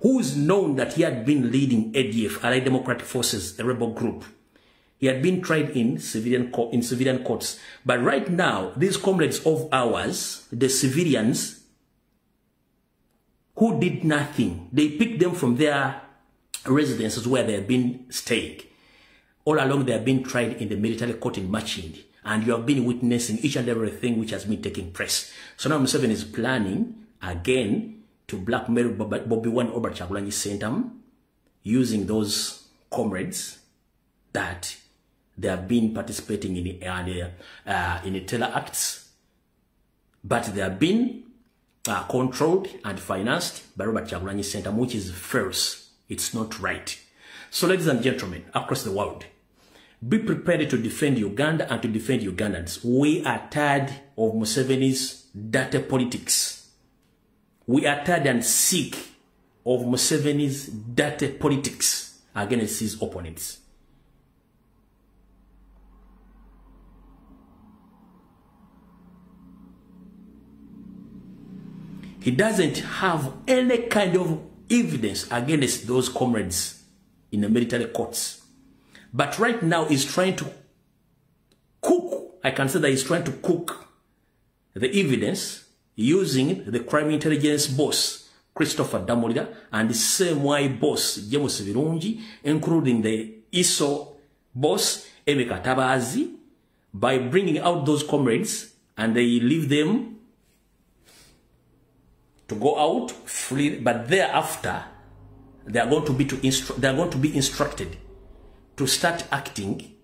Who is known that he had been leading ADF, Allied Democratic Forces, a rebel group. He had been tried in civilian courts. But right now, these comrades of ours, the civilians, who did nothing, they picked them from their residences where they have been staying. All along, they have been tried in the military court in Machindi. And you have been witnessing each and everything which has been taking place. So now Museveni is planning again to blackmail Bobi Wine or Robert Kyagulanyi Ssentamu using those comrades that they have been participating in the terror acts, but they have been controlled and financed by Robert Kyagulanyi Ssentamu, which is false. It's not right. So ladies and gentlemen, across the world, be prepared to defend Uganda and to defend Ugandans. We are tired of Museveni's dirty politics. We are tired and sick of Museveni's dirty politics against his opponents. He doesn't have any kind of evidence against those comrades in the military courts. But right now he's trying to cook, I can say that he's trying to cook the evidence using the crime intelligence boss, Christopher Damulira, and the same way boss, James Birungi, including the ISO boss, Emeka Tabazi, by bringing out those comrades, and they leave them to go out free, but thereafter, they are going to be instructed to start acting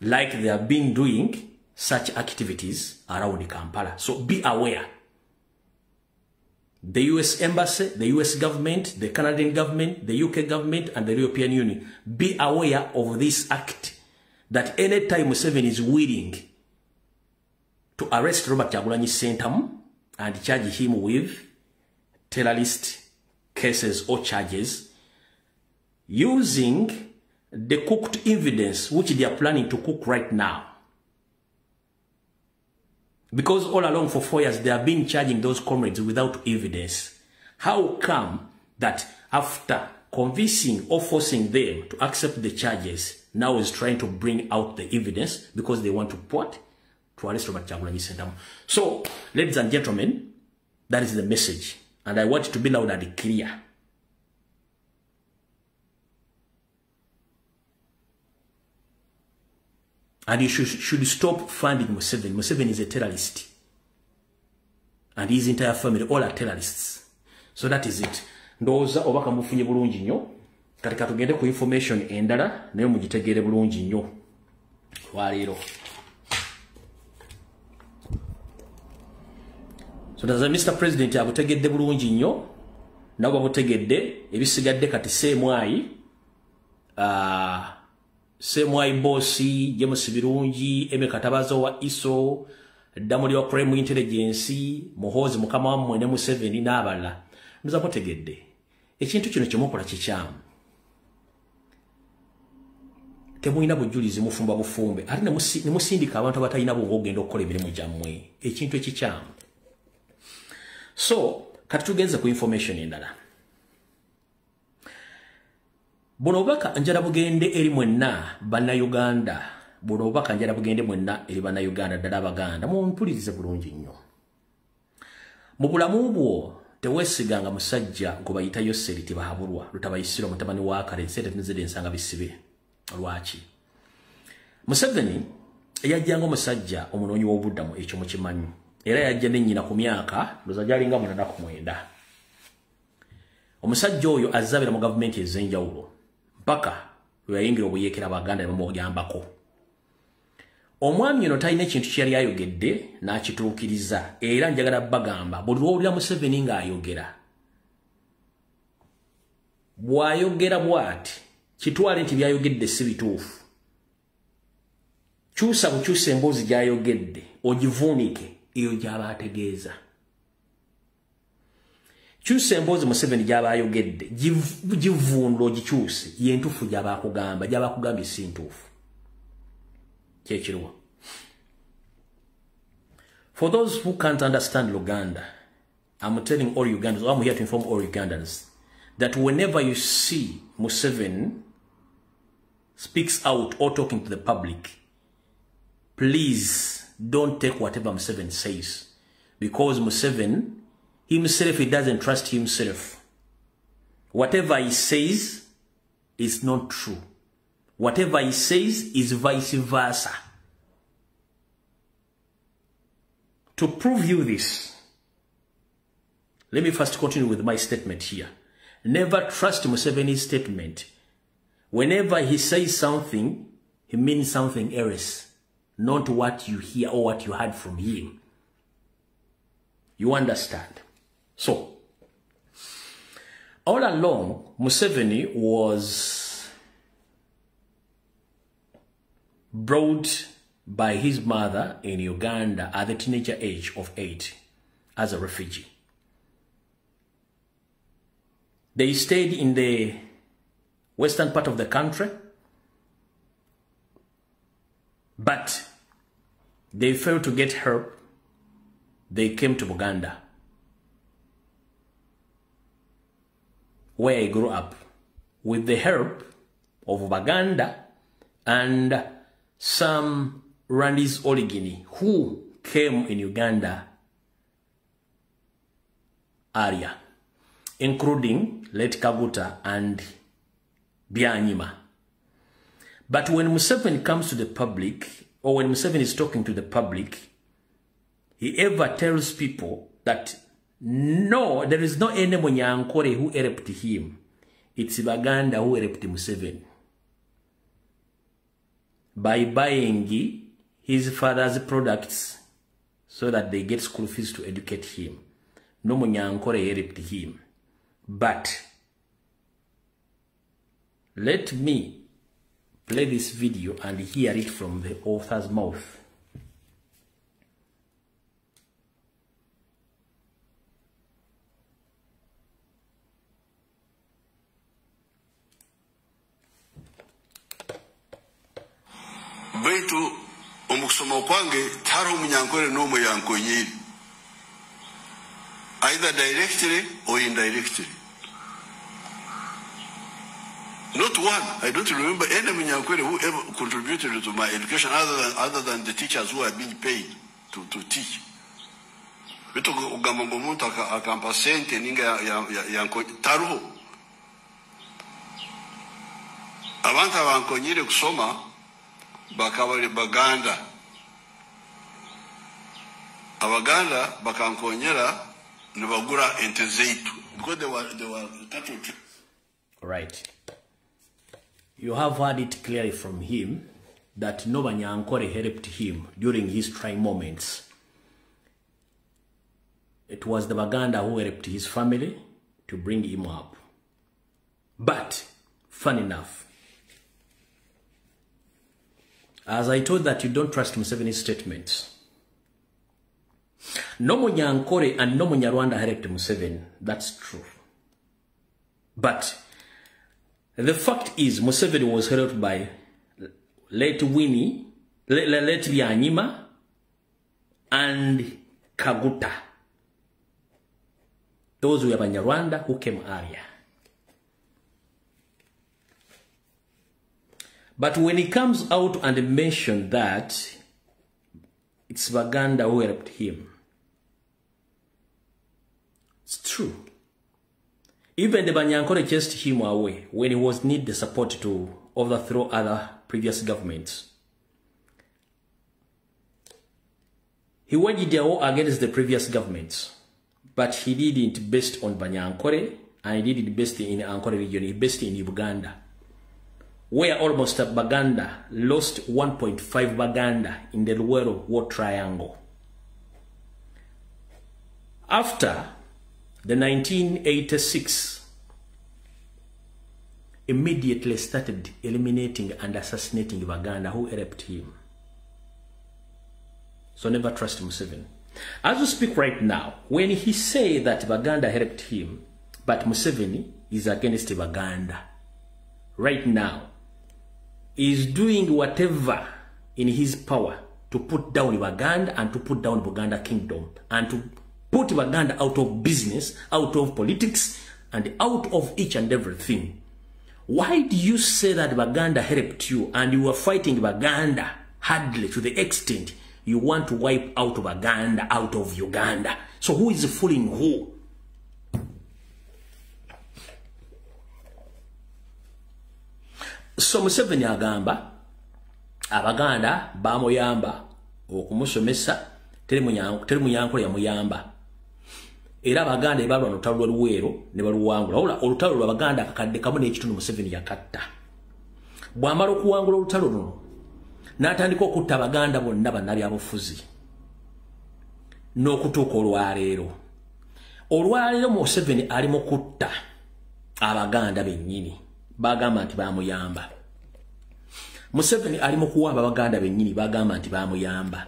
like they have been doing such activities around Kampala. So be aware. The US Embassy, the US government, the Canadian government, the UK government, and the European Union, be aware of this act, that any time Museveni is willing to arrest Robert Kyagulanyi Ssentamu and charge him with terrorist cases or charges, using the cooked evidence which they are planning to cook right now. Because all along for 4 years, they have been charging those comrades without evidence. How come that after convincing or forcing them to accept the charges, now is trying to bring out the evidence because they want to put to arrest Robert Kyagulanyi Ssentamu? So, ladies and gentlemen, that is the message. And I want it to be loud and clear. And you should stop funding Museveni. Museveni is a terrorist. And his entire family, all are terrorists. So that is it. Ndoza obaka mufunye bulungi nnyo. Katika tugende ku information endala, nayo mugitegere bulungi nnyo. Walero. So that's Mr. President abutegedde bulungi nnyo. Nabo babutegedde ebisigadde kati semwayi. Semwai Bossi, James Birungi, Emeka Tabazi wa ISO, Damulira wa Crime Intelligence, Muhoozi mukama wammwe ne Museveni n'abalala. Muza mutegedde. Ekintu kino kyemukola kikyamu. Temulina bujulizi mufumba bufumbe. Ate ne musindika abantu abatalina bwongo ogenda okukola emirimu gyammwe. Ekintu ekikyamu. So, kati tugenze ku information endala. Buno obubaka njala bugende eri mwenna bannayuganda. Buno obubaka njala bugende mwenna eri bannayuganda ddala Abaganda. Mumpulirize bulungi nnyo. Mu bulamu bwo teweesiganga musajja gwe bayita Yoseri Tibahabulwa lutabayisirwa mutabani wa Kale ensente nzide ensanga bisibe. Lwaki? Museveni yajjanga omusajja omunoonyi w'obuddamu ekyo mukimanyi. Era yajja n'ennyina ku myaka ndoza gyalinga 89. Omusajja oyo azabira mu gavumenti ez'enjawulo. Mpaka lweyayingira obuyeekera Abaganda ne bamugambako. Omwami ono talina ekintu kye yali ayogedde n'akituukiriza, era njagala bagamba buli lw'owulira Museveni ng'ayogera. Bw'ayogera bw'ati kitwale nti by'ayogedde si bituufu. Kyusa bukyusa emboozi gy'ayogedde ogivuunike eyo gy'aba ategeeza. Kyusa emboozi Museveni gy'aba ayogedde givuunula ogikyuse y'entuufu gy'aba akugamba, gy'aba akugambye si ntuufu. Kyekiriwa. For those who can't understand Luganda, I'm telling all Ugandans, I'm here to inform all Ugandans, that whenever you see Museveni speaks out or talking to the public, please don't take whatever Museveni says. Because Museveni himself, he doesn't trust himself. Whatever he says is not true. Whatever he says is vice versa. To prove you this, let me first continue with my statement here. Never trust Museveni's statement. Whenever he says something, he means something else, not what you hear or what you heard from him. You understand? So, all along, Museveni was brought by his mother in Uganda at the teenager age of 8 as a refugee. They stayed in the western part of the country, but they failed to get help. They came to Buganda, where I grew up, with the help of Baganda and some Rwandese origin who came in Uganda area, including Late Kaguta and Byanyima. But when Museveni comes to the public, or when Museveni is talking to the public, he ever tells people that no, there is no any Munyankore who helped him. It's Baganda who helped Museveni by buying his father's products so that they get school fees to educate him. No Munyankore helped him. But let me play this video and hear it from the author's mouth. Baitu omukusoma kwange taro Munyankore no Muyankonyiri, either directly or indirectly. Not one. I don't remember any Munyankore who ever contributed to my education other than the teachers who are being paid to teach. Beto ugamongo muntu akampa sente ninga ya taruho. Abantu abankonyire kusoma bakabali Baganda. Abaganda bakankonyera nibagura ente zeitu because they were cattle. Right. You have heard it clearly from him that no Banyankore helped him during his trying moments. It was the Baganda who helped his family to bring him up. But, fun enough, as I told that you don't trust Museveni's statements, no Munyankore and no Munyarwanda helped Museveni. That's true. But the fact is, Museveni was helped by late Winnie, late Byanyima, and Kaguta. Those were Banyarwanda who came earlier. But when he comes out and mentions that it's Baganda who helped him, it's true. Even the Banyankore chased him away when he was need the support to overthrow other previous governments. He waged a war against the previous governments, but he did it based on Banyankore, and he did it based in Ankore region, he based in Uganda, where almost Baganda lost 1.5 Baganda in the Luwero War Triangle. After the 1986 immediately started eliminating and assassinating Baganda who helped him. So never trust Museveni. As we speak right now, when he say that Baganda helped him, but Museveni is against Baganda, right now, he is doing whatever in his power to put down Baganda and to put down Buganda Kingdom and to put Baganda out of business, out of politics, and out of each and everything. Why do you say that Baganda helped you and you were fighting Baganda hardly to the extent you want to wipe out Baganda out of Uganda? So who is fooling who? So Museveni agamba Abaganda bamuyamba okumusomesa teri Munyankore yamuyamba. Era Abaganda ebalwa n'olutalo lw'Oluweero ne baluwangula. Wabula olutalo lw'Abaganda akakadde kamu n'ekitundu Museveni yakatta. Bw'amala okuwangula olutalo luno n'atandika okutta Abaganda bonna bannabyabufuzi n'okutuuka olwaleero. Olwaleero Museveni ali mu kutta Abaganda bennyini bagamba nti bamuyamba. Museveni ali mu kuwamba Abaganda bennyini bagamba nti bamuyamba.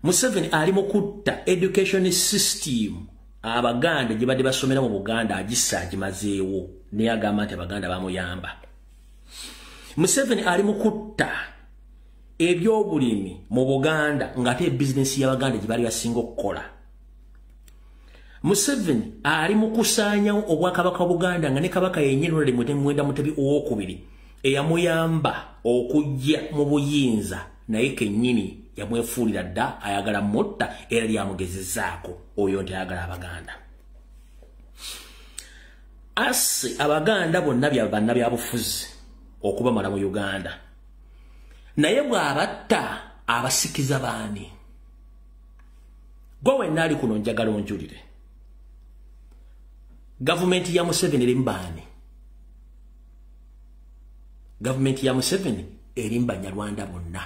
Museveni ali mu kutta education system Abaganda gye badde basomera mu Buganda agissa agimazeewo naye agamba nti Abaganda bamuyamba. Museveni ali mu kutta ebyobulimi mu Buganda ng'ate business y'Abaganda gye bali basinga okukola. Museveni ali mu kusaanyawo obwakabaka Buganda nga ne kabaka yennyini Mwenda Mutebi owookubiri eyamuyamba okujja mu buyinza naye kennyini yamwefuulira dda ayagala mutta era lyamugezezaako oyo nti ayagala Abaganda. Ase abaganda bonna byanna byabufuzi okuba mala mu Uganda. Naye bw'abatta abasikiza baani. Gwe nali kuno njagala onjulire. Government ya Museveni erimbaani. Government ya Museveni erimba Nyarwanda bonna.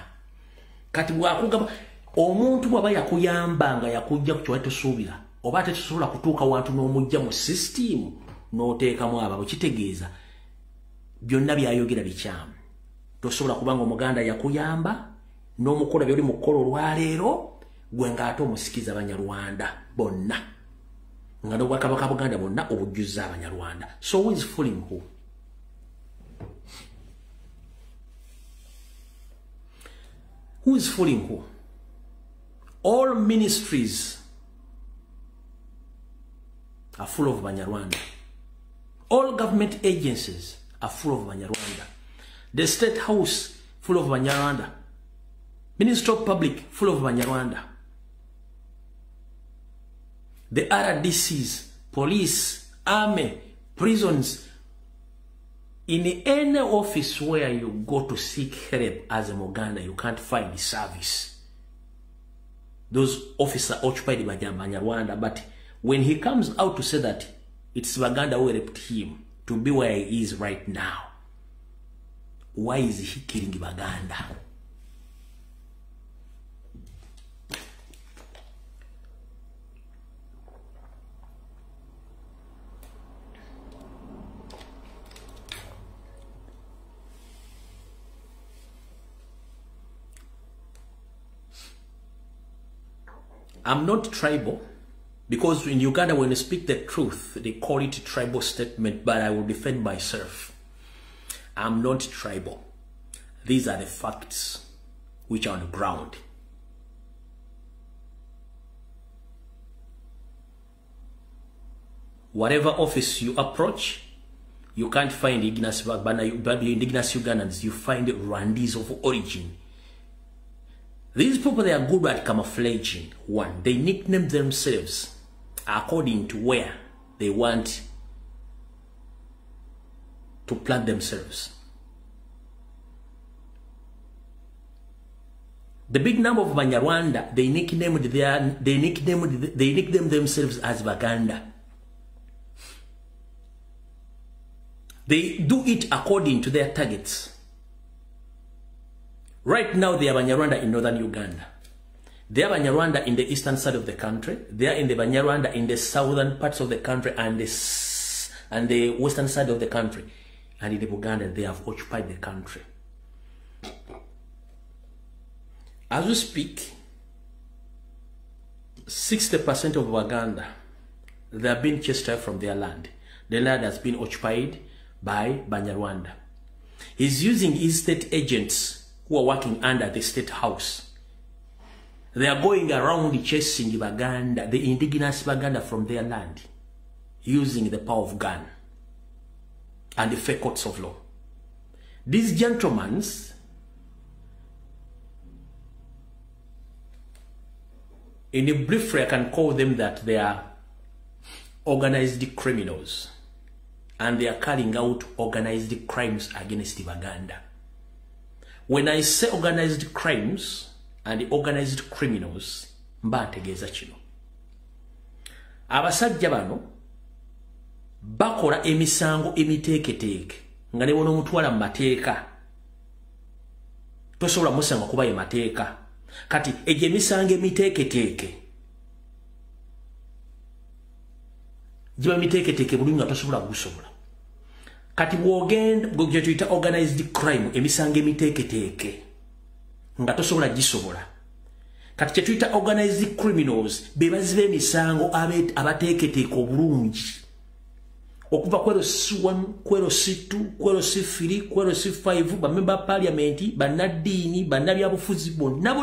Kati bwakugaba omuntu bwaba yakuyamba nga yakujja ku kywato suubira oba tetusobola kutuuka wantu n'omujja mu system n'oteekamu abo kitegeeza byonna byayogera bikyamu. Tosobola kubanga omuganda yakuyamba n'omukola byoli mukolo olwaleero gwe ng'ate omusikiza Abanyarwanda bonna nga n'Obwakabaka Buganda bonna obujjuza Abanyarwanda. So who is fooling who? Who is fooling who? All ministries are full of Banyarwanda. All government agencies are full of Banyarwanda. The State House full of Banyarwanda. Ministry of Public full of Banyarwanda. The RDCs, police, army, prisons. In any office where you go to seek help as a Muganda, you can't find the service. Those officers are occupied by Banyarwanda, but when he comes out to say that it's Baganda who helped him to be where he is right now, why is he killing Baganda? I'm not tribal, because in Uganda when you speak the truth, they call it a tribal statement, but I will defend myself. I'm not tribal. These are the facts which are on the ground. Whatever office you approach, you can't find indigenous Ugandans, you find Rwandese of origin. These people, they are good at camouflaging. One, they nickname themselves according to where they want to plant themselves. The big number of Banyarwanda, they nicknamed themselves as Baganda. They do it according to their targets. Right now, they are Banyarwanda in northern Uganda. They are Banyarwanda in the eastern side of the country. They are in the Banyarwanda in the southern parts of the country and the western side of the country. And in the Buganda, they have occupied the country. As we speak, 60% of Uganda, they have been chased out from their land. The land has been occupied by Banyarwanda. He's using his state agents who are working under the State House. They are going around chasing Baganda, the indigenous Baganda from their land, using the power of gun and the fake courts of law. These gentlemen, in a brief way, I can call them that they are organized criminals, and they are carrying out organized crimes against Baganda. When I say organized crimes and organized criminals, mbategeeza kino. Abasajja bano bakola emisango emiteeketeeke nga ne bona omutwala mu mateeka tosobola musanga kuba ye mateeka. Kati egyo emisango emiteeketeeke giba miteeketeeke buli nga tosobola gusobola. Kati bwogenda gye tuyita organized crime emisango emiteeketeeke nga tosobola gisobola. Kati kye tuyita organized criminals be baziba emisango abateeketeeke obulungi okuva kwero C1, kwero C2, kwero C3, kwero C5, bamemba parliamenti, bannaddiini, bannabyabufuzi bonna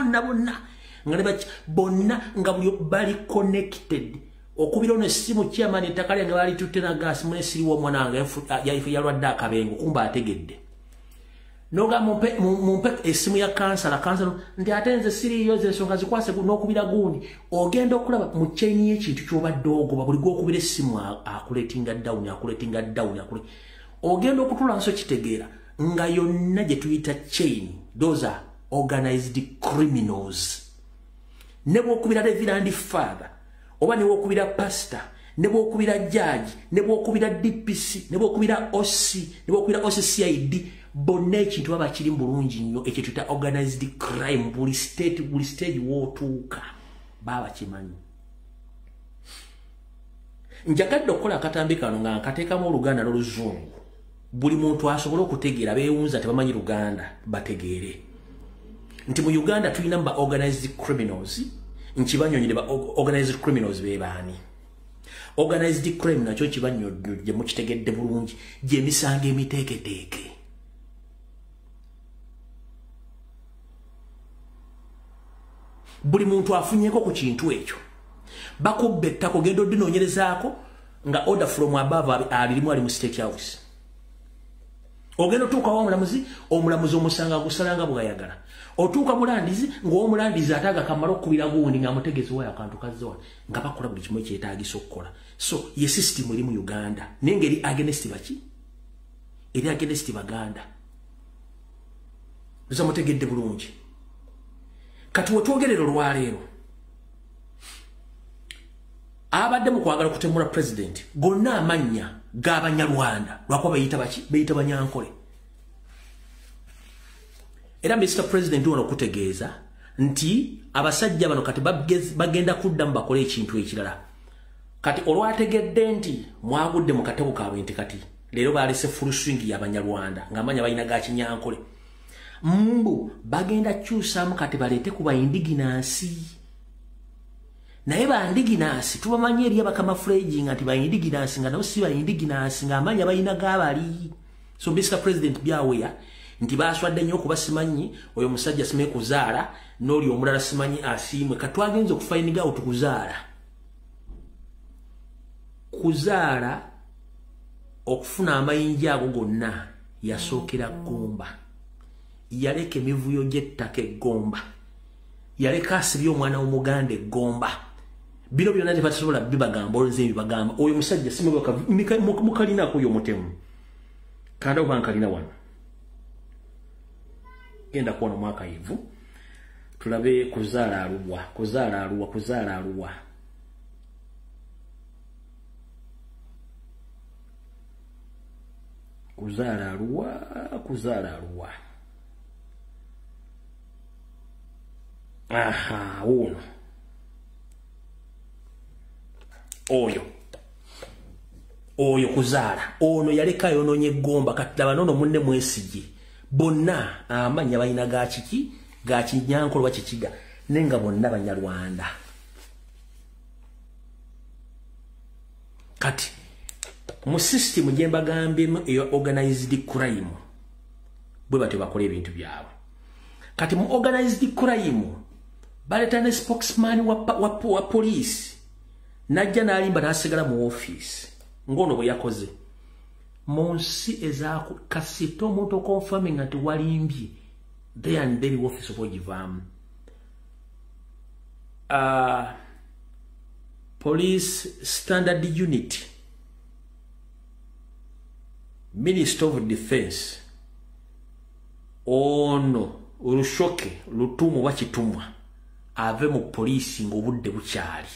nga bali connected. Okubira ono essimu chairman ettaka lyange bali tutte na gas mune siriwo mwanange yalwadde akabengo kumba ategedde. noga mumpe esimu ya kansala ndi atenze siriyo ensonga zikwase n'okubira gundi ogenda okulaba mu chain y'ekintu ky'obadde ogoba buli gw'okubira essimu akuletinga down ogenda okutula nso kitegeera nga yonna gye tuyita chain those are organized criminals ne bw'okubira reverend father oba ne bw'okubira pastor ne bw'okubira judge ne bw'okubira DPC ne bw'okubira OC ne bw'okubira OCCID bonna ekintu baba kiri bulungi nnyo ekyo tuta organized crime buli stage wootuuka baba kimanyi. Njagadde okukola akatambi kano nga nkateekamu Oluganda n'Oluzungu buli muntu asobola okutegeera beewunza tebamanyi Luganda bategeere nti mu Uganda tulina ba organized criminals nkibanyonyere ba organized criminals be baani. Organized crime nakyo kibanyonyere mukitegedde bulungi gye misango emiteeketeeke. Buli muntu afunyeko ku kintu ekyo bakubbe ettako gendo dinoonyerezaako nga order from above alirimu ali mu state house ogendo tuuka wa omulamuzi omusanga gusalanga bwayagala otuuka mulandizi ng'omulandizi ataga kamala okubira gundi nga mutegezi wayo akantu kazoa nga bakola buli kimu ekyetaagisa okukola. So ye system eri mu Uganda nengeri against baki eri against Baganda nza mutegedde bulungi. Kati wetwogerero lwaleero abadde mu kwagala kutemula president gonna amannya g'Abanyarwanda lwakuba bayita Banyankole. Era Mr. President wano kutegeeza nti abasajja bano kati bagenda kuddamu bakole ekintu ekirala. Kati olwategedde nti mwagudde mu katebo kaabwe nti kati leero balese full swing y'Abanyarwanda ng'amanya balina ga Kinyankole. Mbu bagenda kyusaamu kati baleete ku baindiginansi naye baindiginansi tubamanyi eri abakama fraging nti baindiginansi nga nabo si baindiginansi ng'amanya balina gaabali. So Mr. President byaweya nti baswadde nnyo okuba simanyi oyo musajja sime kuzaala n'oli omulala simanyi asiimwe katwagenza okufainiga kuzaala okufuna amayinja ago gonna yasookera Gomba. Yaleka emivuyo gy'ettaka Gomba yaleka asibye omwana w'Omuganda Gomba. Bino byonna tebatasobola bibagamba olweze bibagamba oyo musajja simubaka mukalina oyo mutemu kanda oba nkalina wano genda kuona mwaka hivu tulabe kuzaala aluwa kuzaala aluwa. Aha, uno. Oyo kuzaala. Ono yaleka yononye Gomba kati laba nono munne mwesigi. Bonna amanya balina ga kiki, ga Kinyankole wa Kikiga. Nenga bonna Banyarwanda. Kati mu system gye mbagambye eyo organized crime. Bwe bate bakola ebintu byabwe. Kati mu organized crime baletane spokesman wa police najja nalimba nasigala mu office ngono bwe yakoze monsi ezaku kasito moto confirming nti walimbye they and very office obogivamu police standard unit Minister of Defense ono Lushoke lutumu wachitumwa ave mu police ng'obudde bukyali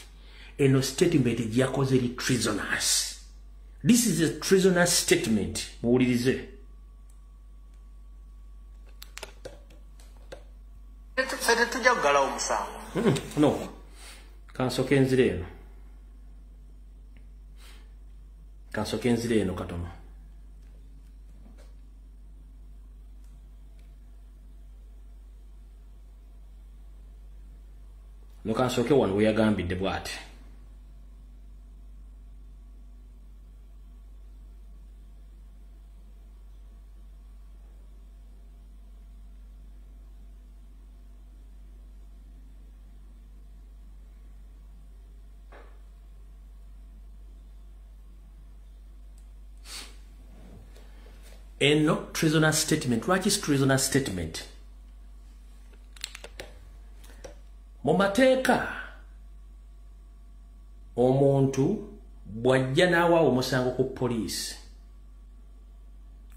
eno statement gyakoze li treasonous. This is a treasonous statement muwulirize. Fete tujja kugala omusango. No kansoke enzire eno katono. Nokansoke wano weyagambidde bw'ati. eno treasonal statement. Lwaki is treasonal statement? Mu mateeka omuntu bw'ajja n'awaawa omusango ku poliisi,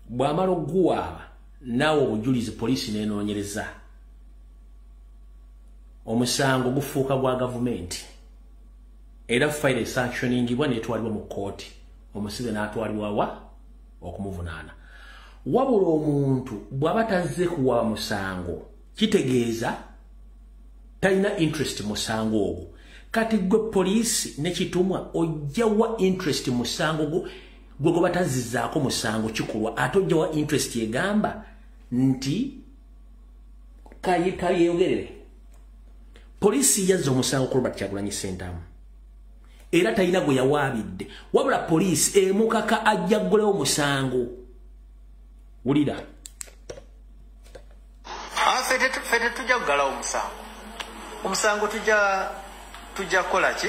bw'amala okuguwaaba naawe obujulizi poliisi n'enoonyereza, omusango gufuuka gwa gavumenti era fayiro esanctioningibwa n'etwalibwa mu kkooti, omusibe n'atwalibwa wa okumuvunaana. Wabula omuntu bw'aba tazze kuwa musango kitegeeza talina interest musango ogwo. Kati gwe poliisi ne kitumwa ojja wa interest musango gwe gwe batazizzaako musango kikulwa, ate ojja wa interest egamba nti kayeyogerere. Poliisi yazza omusango ku Robert Kyagulanyi Ssentamu era talina gwe yawaabidde, wabula poliisi emukaka ajja ggulewo musango. Wulira, ffe tetujja kugalawo omusango. Omusango tujja kukola ki?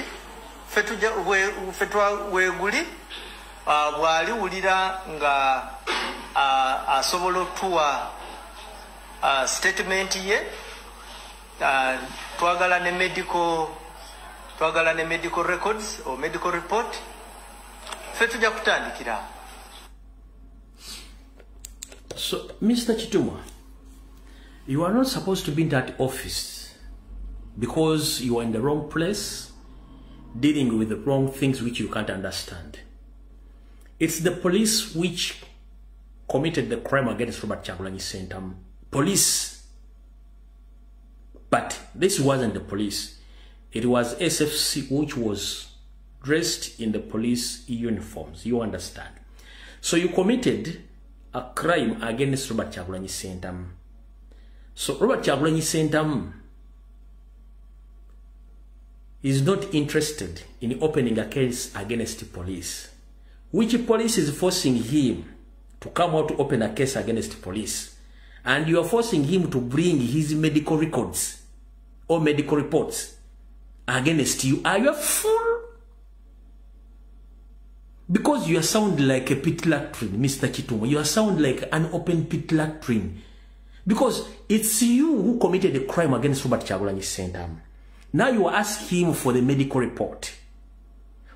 Ffe weeguli bw'aliwulira nga asobola otuwa statement ye, twagala ne medical records or medical report, ffe tujja kutandikira. So, Mr. Chitumwa, you are not supposed to be in that office because you are in the wrong place, dealing with the wrong things which you can't understand. It's the police which committed the crime against Robert Kyagulanyi Ssentamu. Police. But this wasn't the police. It was SFC which was dressed in the police uniforms. You understand? So you committed a crime against Robert Kyagulanyi Ssentamu. So Robert Kyagulanyi Ssentamu is not interested in opening a case against the police. Which police is forcing him to come out to open a case against police? And you are forcing him to bring his medical records or medical reports against you. Are you a fool? Because you sound like a pit latrine, Mr. Chitumwa. You sound like an open pit latrine. Because it's you who committed the crime against Robert Kyagulanyi Ssentamu. Now you ask him for the medical report.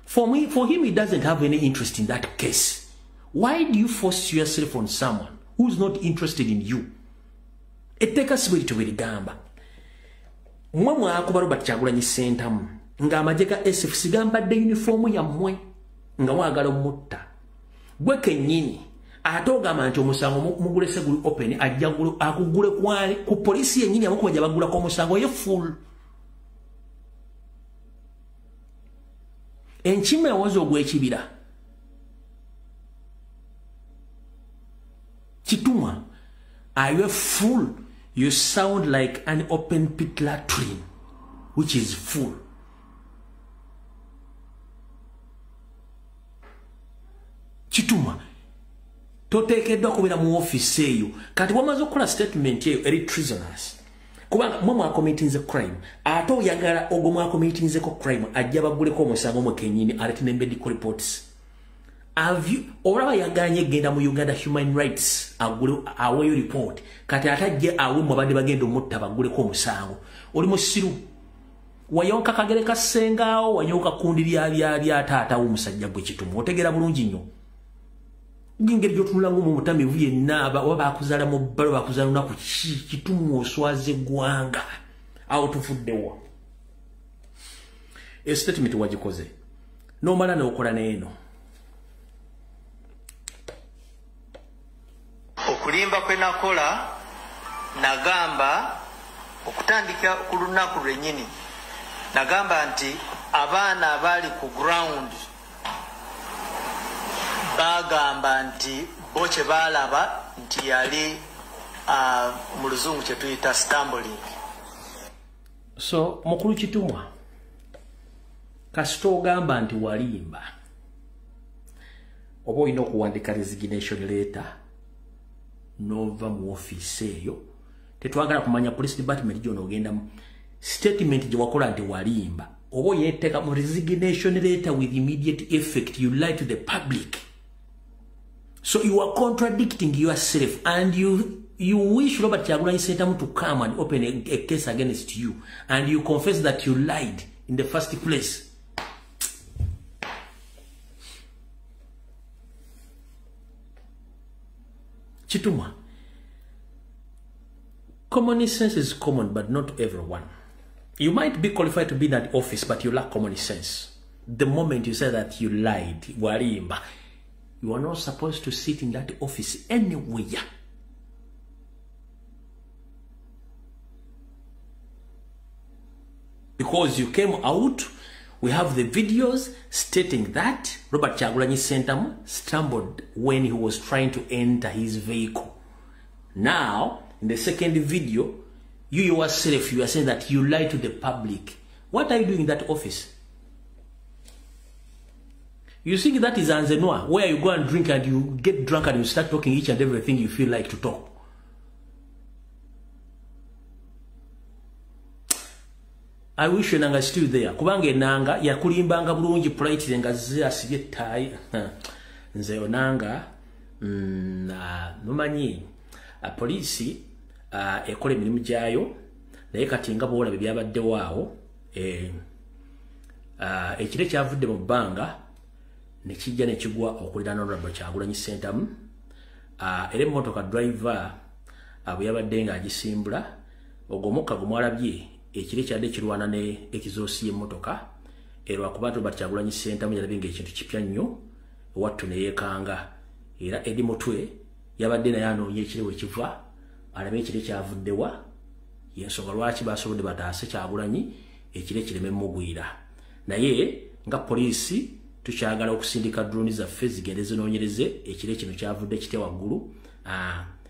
For him, he doesn't have any interest in that case. Why do you force yourself on someone who's not interested in you? Eteka sibiri tuberigamba. Mwa akuba Robert Kyagulanyi Ssentamu nga amajeka SFC gamba de uniform ya mwe nga wagala mutta. Gwe kennyini atogama nti omusango mugulese guli open ajja akugule kwali ku police yennyini abakuba jabagula ko omusango ye full. Enchime wazo ogw'ekibira. Chitumwa, are you a fool? You sound like an open pit latrine, which is full. Chitumwa, toteekeddwa kubeera mu office eyo. Kati wamaze okukola statement eyo eri treasoners. Kubanga mwa committing a crime, ate oyagala ogwo mwa committing a crime ajja baguleko omusango mwe kennyini alete ne medical reports. Have you olaba yaganye genda mu Uganda Human Rights aweyo report kati atajje awe mu badde bagenda omutta baguleko omusango. Oli musiru wayonka kagere kasengaawo wanyonka kundi lya taata w'omusajja gwe Chitumwa. Otegera bulungi nnyo. Ngingeri jotunula ngo mu mutamivu yenna waba akuzala mu balo bakuzala na ku Chitumwa oswaze gwanga awo tufuddewa. A statement wagikoze no mala n'okola n'eno. Okulimba kwe nakola nagamba okutandika ku lunaku lwennyini nagamba nti abaana abali ku ground bagamba nti bo kye balaba nti yali mu luzungu kye tuyita stumbling. So mukulu Chitumwa kasita ogamba nti walimba oba olina okuwandika resignation letter nova mu office eyo tetwagala kumanya police department gyo n'ogenda mu statement gye wakola nti walimba oba yeteeka mu resignation letter with immediate effect. You lie to the public. So you are contradicting yourself, and you wish Robert Kyagulanyi Ssentamu to come and open a case against you, and you confess that you lied in the first place. Chituma, common sense is common, but not to everyone. You might be qualified to be in that office, but you lack common sense. The moment you say that you lied, warimba, you are not supposed to sit in that office anywhere. Because you came out, we have the videos stating that Robert Kyagulanyi Ssentamu stumbled when he was trying to enter his vehicle. Now, in the second video, you yourself, you are saying that you lied to the public. What are you doing in that office? You think that is Anzenoa, where you go and drink and you get drunk and you start talking each and everything you feel like to talk. I wish you Nanga still there. Kubange Nanga, ya kulimbanga bulungi polite nga asibye tai. Nze onanga, numanyi, polisi, ekole emirimu gyayo, naye kati nga bwola byabadde waawo, ekire kyavudde mu bbanga, ne kijja ne kigwa okuliraana Honorable Kyagulanyi Ssentamu. Era emmotoka driver bwe yabadde ng'agisimbula, ogwo omukka gumwalabye, ekire kyadde kirwana ne ekizoosi y'emmotoka, era kuba Robert Kyagulanyi Ssentamu yalabye ng'ekintu kipya nnyo, wattu ne yeekanga. Era edi mutwe yabadde naye anoonya ekire we kiva, alabe ekire kyavuddewa, y'ensonga lwaki baasobodde bataase Kyagulanyi ekire kireme mugwira. Naye nga poliisi tukyagala okusindika drone zaffe zigende zinoonyereze ekire kino kyavudde kitya waggulu.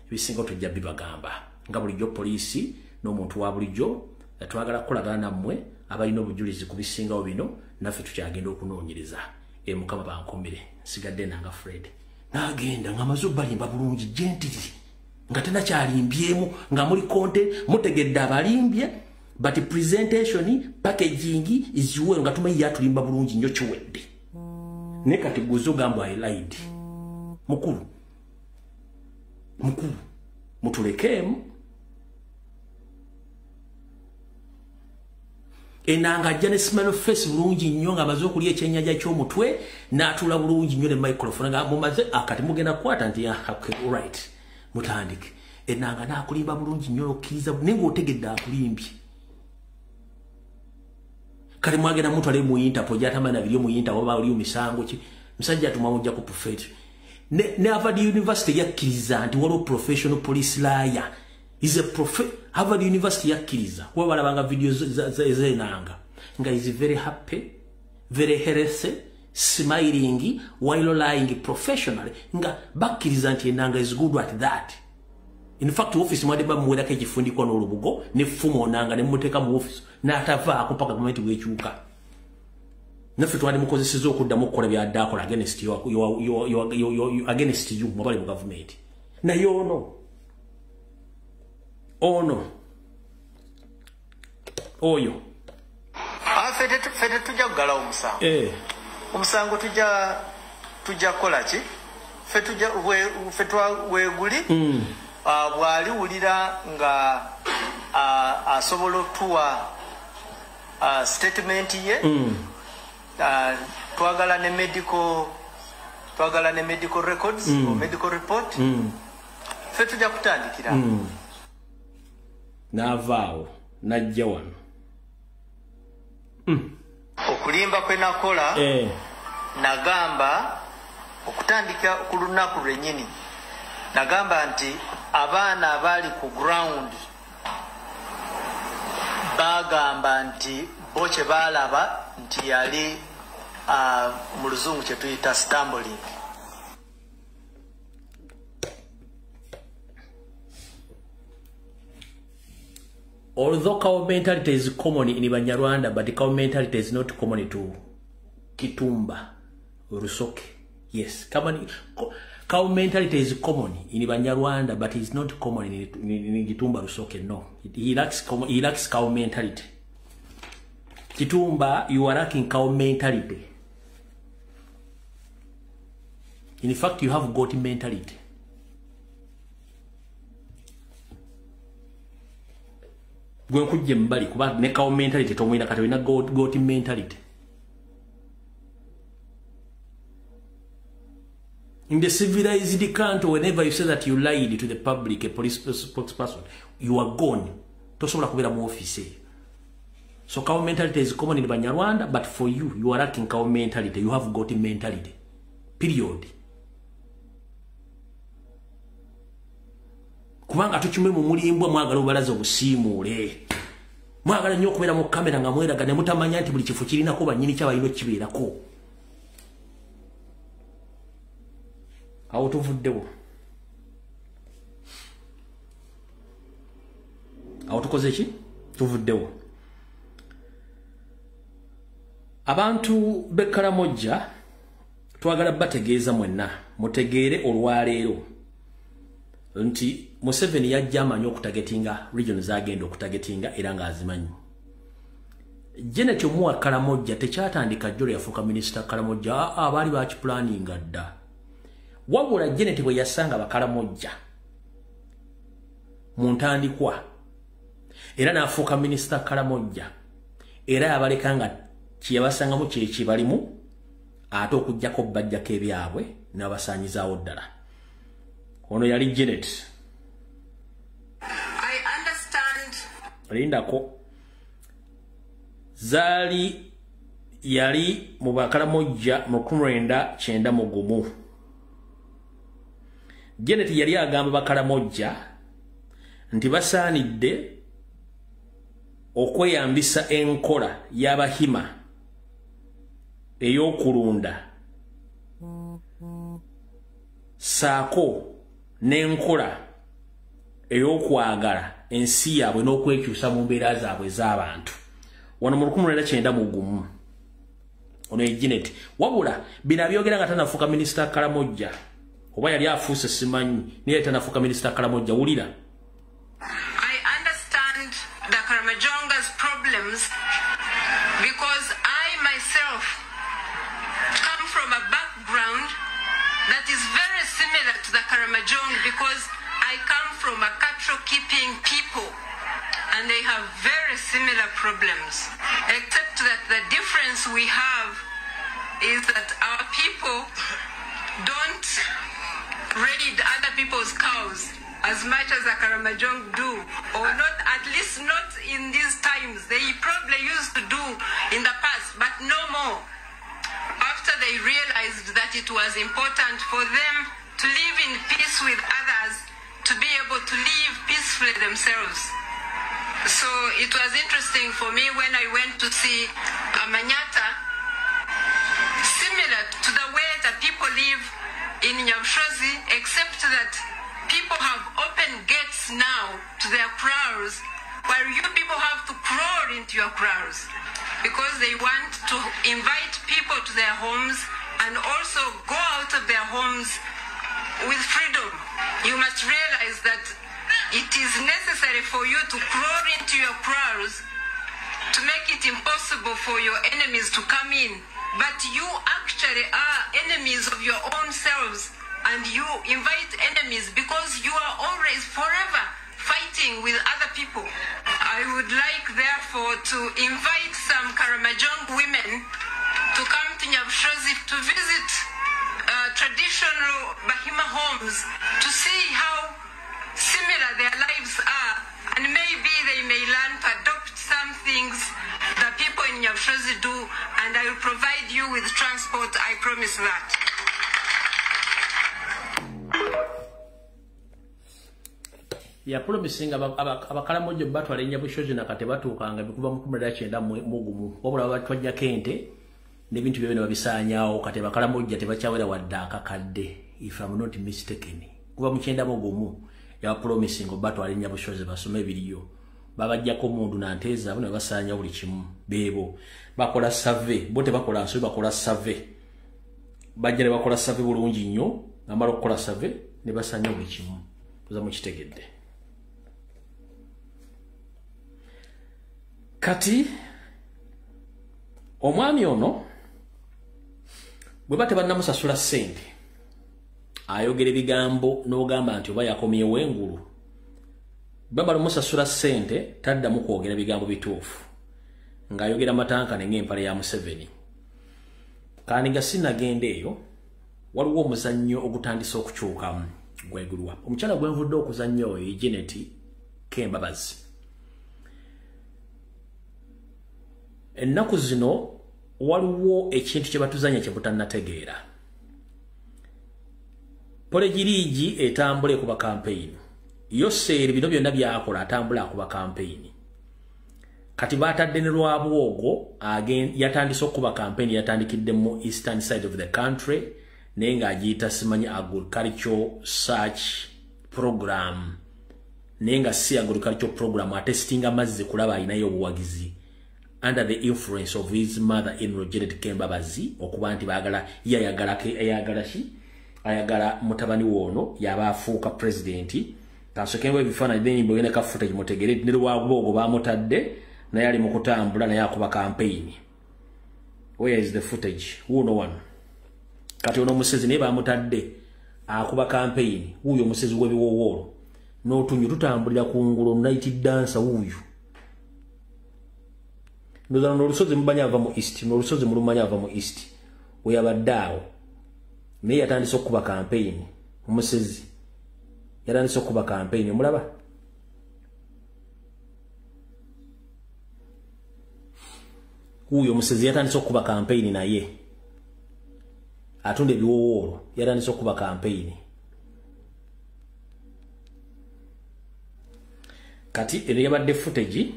Ebisinga tujja bibagamba nga bulijjo poliisi n'omuntu wa bulijjo twagala kukolagana nammwe abalina obujulizi ku bisingawo bino, naffe tukyagenda okunoonyereza. Mukama bankomere, nsigadde nanga Fred n'agenda ng'amaze balimba bulungi gentili nga tenakyalimbyemu nga muli konte mutegedde abalimbye, but presentation packaging is well nga tumanyi yatulimba bulungi nnyo kiwedde. Ne kati guzo gambo I lied. Mukulu mutulekemu. Enanga jane smell face bulungi nnyo nga amaze okulya ekyennyanja ky'omutwe n'atula bulungi nnyo ne microphone nga mumaze akati mugenda kwata nti right mutandike. Enanga n'akulimba bulungi nnyo okkiriza naye ng'otegedde akulimbye. Kale mwagenda muntu ali mu Interpol gyatamanya biri mu Interpol oba oli misango ki musajja tumamujja ku prophet ne Harvard University yakkiriza nti waliwo professional police liar is a prophet. Harvard University yakkiriza kuba balabanga videos z'enanga nga is very happy, very healthy, smiling while lying professionally, nga bakkiriza nti enanga is good at that. In fact, office mwade bamuwera ke jifundikwa n'olubugo ne fumo onanga ne muteka mu office n'atava akupaka gavumenti bwekyuka. Naffe twali mukozeseza okuddamu okukola byaddakola against against you mubali mu government. Naye ono oyo fete tujja kugala omusango. Omusango tujja kukola ki? Fetwa weeguli bw'aliwulira nga asobola otuwa statement ye, twagala ne medical records or medical report. Fe tujja kutandikira n'avaawo n'ajja wano okulimba kwe nakola. Nagamba okutandika ku lunaku lwennyini, nagamba nti abaana abali ku ground bagamba nti bo kye baalaba nti yali mu luzungu kye tuyita stumbling. Although cow mentality is common in Banyarwanda, but the cow mentality is not common to Kitumba, Rusoke. Yes, cow mentality is common in Banyarwanda, but it's not common in Kitumba, Rusoke. No, he lacks cow mentality. Kitumba, you are lacking cow mentality. In fact, you have got mentality. Gwe kujje mbali kuba ne kawo mentality tomwina kati wina got mentality. In the civilized country, whenever you say that you lied to the public, a police spokesperson, you are gone. Tosobola kubera mu office. So cow mentality is common in Banyarwanda, but for you, you are lacking cow mentality. You have got mentality. Period. Kubanga tuchumwe mu mulimbwa mwagala obalaza obusiimule. Mwagala nnyo okubeera mu kamera nga mweraga ne mutamanya nti buli kifo kirinako bannyini kyabalina kibeerako. Awo tuvuddewo. Awo tukoze ki? Tuvuddewo. Abantu b'Ekaramoja twagala bategeeza mwenna mutegeere olwaleero nti Museveni yajja amanyi okutagetinga region zagenda okutagetinga era ng'azimanyi. Janet Omuwa Karamoja tekyatandika jjolo yafuuka minisita Karamoja abaali bakipulaninga dda. Wabula Janet bwe yasanga Bakaramoja mu ntandikwa era n'afuuka minisita Karamoja era yabaleka nga kiyabasangamu kyeki balimu ate okujjako bajjako ebyabwe n'abasaanyizaawo ddala. Ono yali Janet. I understand. Lindako. Zaali yali mu Bakaramoja mu 1991. Janet yali agamba Bakaramoja nti basaanidde okweyambisa enkola y'Abahima ey'okulunda saako n'enkola ey'okwagala ensi yaabwe n'okwekyusa mu mbeera zaabwe ez'abantu. Wano mu 1991 ono ye Janet. Wabula bino abyogera nga tanafuuka minisita Karamoja oba yali afuuse simanyi naye tanafuuka minisita Karamoja. Wulira. I understand the Karamajonga's problems because I myself come from a background that is very similar to the Karamajong because I come from a cattle keeping people and they have very similar problems, except that the difference we have is that our people don't raid other people's cows as much as the Karamajong do, or not, at least not in these times. They probably used to do in the past, but no more. After they realized that it was important for them to live in peace with others, to be able to live peacefully themselves. So it was interesting for me when I went to see Amanyata, similar to the way that people live in Nyabshozi, except that people have open gates now to their kraals, while you people have to crawl into your kraals because they want to invite people to their homes and also go out of their homes with freedom. You must realize that it is necessary for you to crawl into your kraals to make it impossible for your enemies to come in. But you actually are enemies of your own selves, and you invite enemies because you are always forever fighting with other people. I would like therefore to invite some Karamajong women to come to Nyabshozi to visit traditional Bahima homes to see how similar their lives are, and maybe they may learn to adopt some things that people in Nyabshozi do, and I will provide you with transport, I promise that. Ya promising abakalamojo batwala Nyabushozi nakate batuukanga bikuva mu 1991 wabula batwajja kente n'ebintu byabwe babisaanyaawo kate bakalamojo tebakyawera wadde akakadde if I'm not mistaken kuva mu 1991 ya promising batwala Nyabushozi basome ebiriyo babajjako mundu nanteeza bano basaanya buli kimu beebo bakola survey bote bakola nsobi bakola survey bajjale bakola survey bulungi nnyo amalo okukola survey ne basaanya buli kimu kuza mu kitegedde. Kati omwami ono bwe bate bannamusasula ssente ayogera ebigambo n'ogamba nti oba yakomyewo engulu baba lumusasula ssente taddamu kwogera ebigambo bituufu ng'ayogera matankane ng'empale ya Museveni. Kandi nga sinagenda eyo waliwo omuzannyo ogutandise okukyukamu gwegulwa. Omukyala gwenvudde okuzannya oyo Janet Kembabazi. Ennaku zino waliwo ekintu kye batuzanya kye butannategeera. Polejirigi etambule kuba campaign. Yoseeri bino byonna byakola atambula kuba campaign. Kati batadde ne Lwabwogo yatandise okuba campaign yatandikidde mu eastern side of the country nenga agiyita simanyi agricultural search program nenga si agricultural program atestinga amazzi kulaba alinayo obuwagizi under the influence of his mother-in-law Janet Kembabazi okuba nti baagala ayagala mutabani wono yaba afuuka presidenti kansokemwe ebifaananyi n'ennyimba ogenda ka footage mutegere ne Lwabwogo bamutadde naye ali mu kutambula naye akuba campaign. Where is the footage? Who no one? Kati ono musezi naye bamutadde akuba campaign. Wuyo musezi w'ebiwowoolo n'otunyu tutambulira ku ngulu night dancer wuyo. Ndozana n'olusozi mubanya ava mu east n'olusozi mulumanya ava mu east weyabadde awo naye yatandise okuba campaign. Omusezi yatandise okuba campaign mulaba. Huyo musezi yatandise okuba campaign naye atunde ebiwowoolo yatandise okuba campaign. Kati eno yabadde footage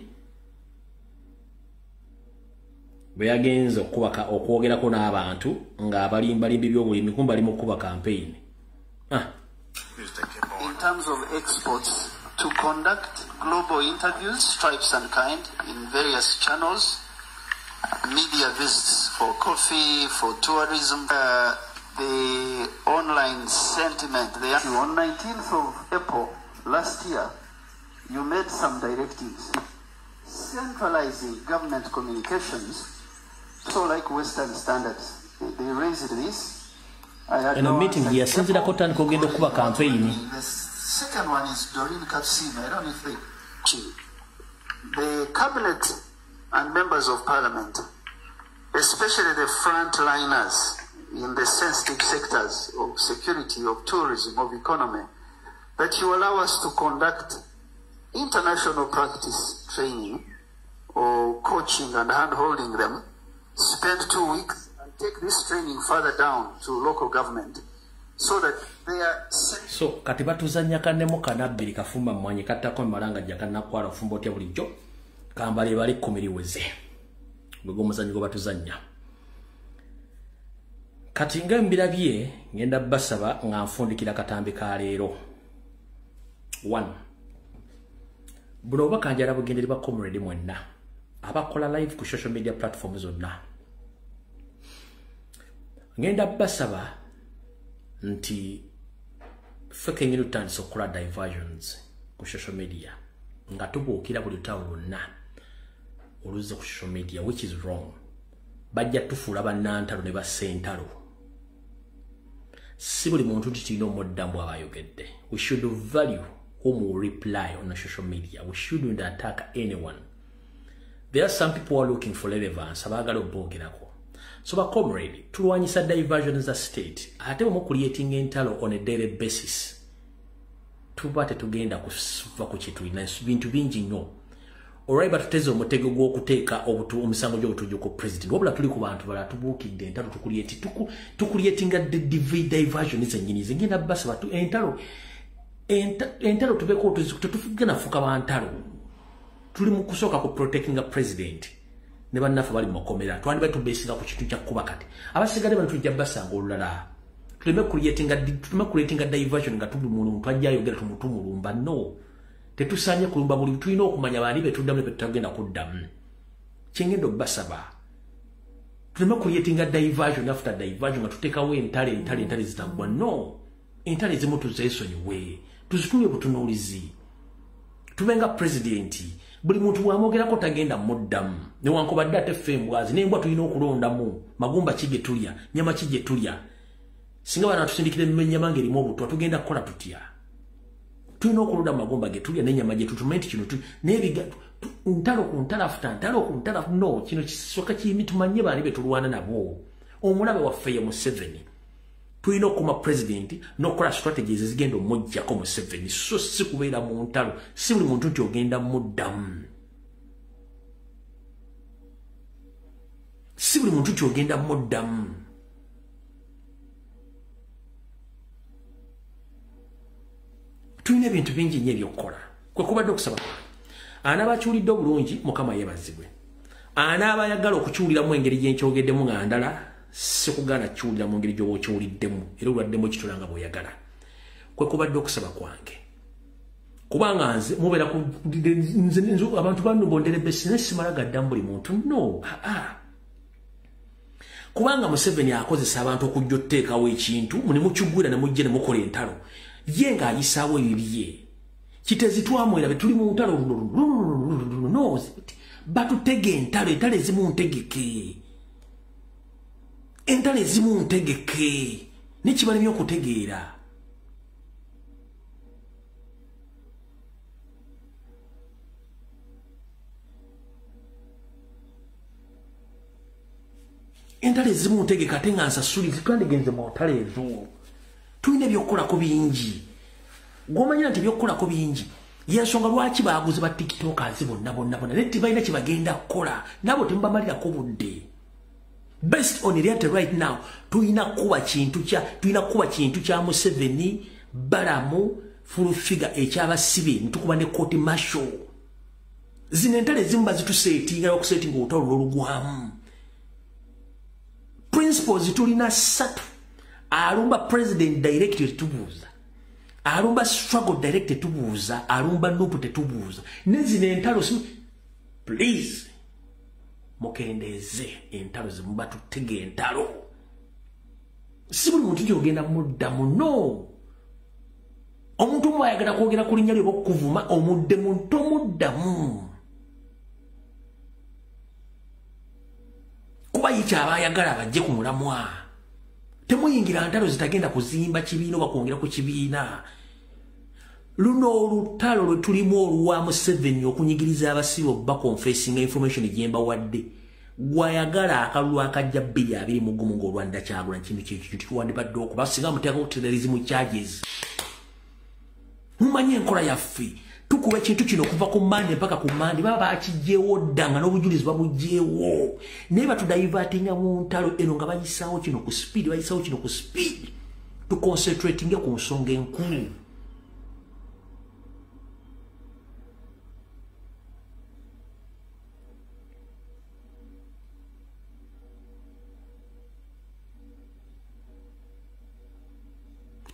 bwe yagenze okwogerako n'abantu ng'abalimbalimbi by'obulimi kumba ali mu kuba campaign. In terms of exports, to conduct global interviews, stripes and kind, in various channels, media visits for coffee, for tourism, the online sentiment. On 19th of April last year, you made some directives centralizing government communications, so like Western standards. They raised this. In a meeting here, since the Kotan Kogendo Kuba campaign. The second one is Doreen Kapsima. I don't know if the cabinet and members of parliament, especially the frontliners in the sensitive sectors of security, of tourism, of economy, that you allow us to conduct international practice training or coaching and hand-holding them, spend 2 weeks and take this training further down to local government so that they are... So, katibatuzanya kanemo kanabiri kafumba mwanyi katako maranga jakana kwara fumbo tia bulijjo kambale bali kumiriweze gwego muzanyi go batuzanya kati nga mbirabye ngenda basaba nga nfundikira katambi ka leero 1 buno bakanjala bugenderi ba comrade mwenna abakola live ku social media platforms zonna ngenda basaba nti feke ngiro tanso kola diversions ku social media nga tubuukira buli tawo lonna oluze ku social media, which is wrong. Bajja tufuula bannantalo ne basentalo. Si buli muntu tulina omuddamu abayogedde. We should value whom we reply on social media. We shouldn't attack anyone. There are some people who are looking for relevance. Abagala obogerako. So ba comrade, tulwanyisa diversion za state. Ate mu creating entalo on a daily basis. Tubate tugenda kuva ku kitu ina bintu bingi nnyo. Alright, but tuteze omutego gw'okuteeka omusango gy'obutujuko president. Wabula tuli ku bantu bala tubuukidde entalo tukulietinga diversion zennyini zingenda basi batu entalo tubeko tutufugana fuka bantalo. Tuli mu kusooka ku protecting a president. Ne bannafe bali mu komera. Twandi batu besinga ku kitu kya kuba kati. Abasigale bantu tujja basanga olulala. Tuleme creating a diversion nga tubu muntu ajja ayogera tumutumulumba. No. Tetusanye kulumba buli tulina okumanya bali betuddamu ne betagenda kuddamu. Kyengendo basaba. Tuleme creating a diversion after diversion nga tutekawo entale zitagwa. No. Entale zimu tuzeesonyiwe. Tuzituye butunuulizi. Tubenga presidenti. Buli muntu bw'amogerako tagenda muddamu. Newankubadde ate ffe embwazi n'embwa tulina okulondamu. Magumba ki gye tulya, nyama ki gye tulya. singa bana tusindikire mmenyama ngerimu obutwa tugenda kukola tutya tulina okulunda magomba getulya n'ennyama gye tutumenti kino n'ebiga ntalo ku ntalafuta ntalo ku ntalafu no kino kisoka kimi tumanye baani be tulwana nabo omulabe waffe ye Museveni tulina okuma president n'okukola strategies ezigenda omujjako Museveni so si kubeera mu ntalo si buli muntu nti ogenda muddamu si buli muntu nti ogenda muddamu tulina ebintu bingi nnyo ebyokukola kwe kubadde okusaba anaabakyulidde obulungi mukama yeebazibwe anaabayagala okukyuliramu engeri gyenkyogeddemu nga ndala si kugaana kyulira mu ngeri gy'oba okyuliddemu era olwaddemu ekitula nga bw'oyagala kwe kubadde okusaba kwange kubanga nze mubeera abantu bannubondera ebbesi naye simala gaddamu buli muntu no kubanga Museveni akozesa abantu okujja otteekawo ekintu munemukiggwira ne mujje ne mukola entalo ye ng'ayisaawo ebibye kitezi twamwera be tuli mu ntalo no batutege entalo ezimu ntegeke entalo ezimu ntegeke nekibalemye okutegeera entalo ezimu ntegeke ate nga nsasuli twandigenze mu ntalo ezo tulina ebyokukolako bingi gw'omanyira nti ebyokukolako bingi yensonga lwaki baaguze ba tiktokers bonna naye tibalina kye bagenda kukola nabo temubamalirako budde based on reality right now tulina kuba kintu kya Museveni balamu full figure ekyabasibe nitukuba ne court martial zino entale ezimu bazitusetinga okusetinga olutalo olugwamu principles tulina 3 alumba president direct tubuuza alumba struggle direct tubuuza alumba nupu tetubuuza nezino entalo please mukendeze entalo zimuba tutege entalo si buli muntu gyogenda muddamu no omuntu omu ayagala kwogera ku linnya lye okuvuma omuddemu tomuddamu kuba yikyaba ayagala bajje ku mulamwa temuyingira ntalo zitagenda kuzimba kibiina oba kwongera ku kibiina luno olutalo lwe tulimu olwa Museveni okunyigiriza abasibe bakonfessing information gyemba wadde gwayagala akalulu akajja 221 ng'olwanda Kyagulanyi kintu kyekyo tuwandibadde okuba singa muteekako terrorism charges mumanye enkola yaffe tukuba ekintu kino okuva ku Mande mpaka ku Mande baba bakijjeewo dda nga n'obujulizi babugjeewo naye batudaivatinga mu ntalo eno nga bayisaawo kino ku speed tuconcentratinge ku nsonga enkulu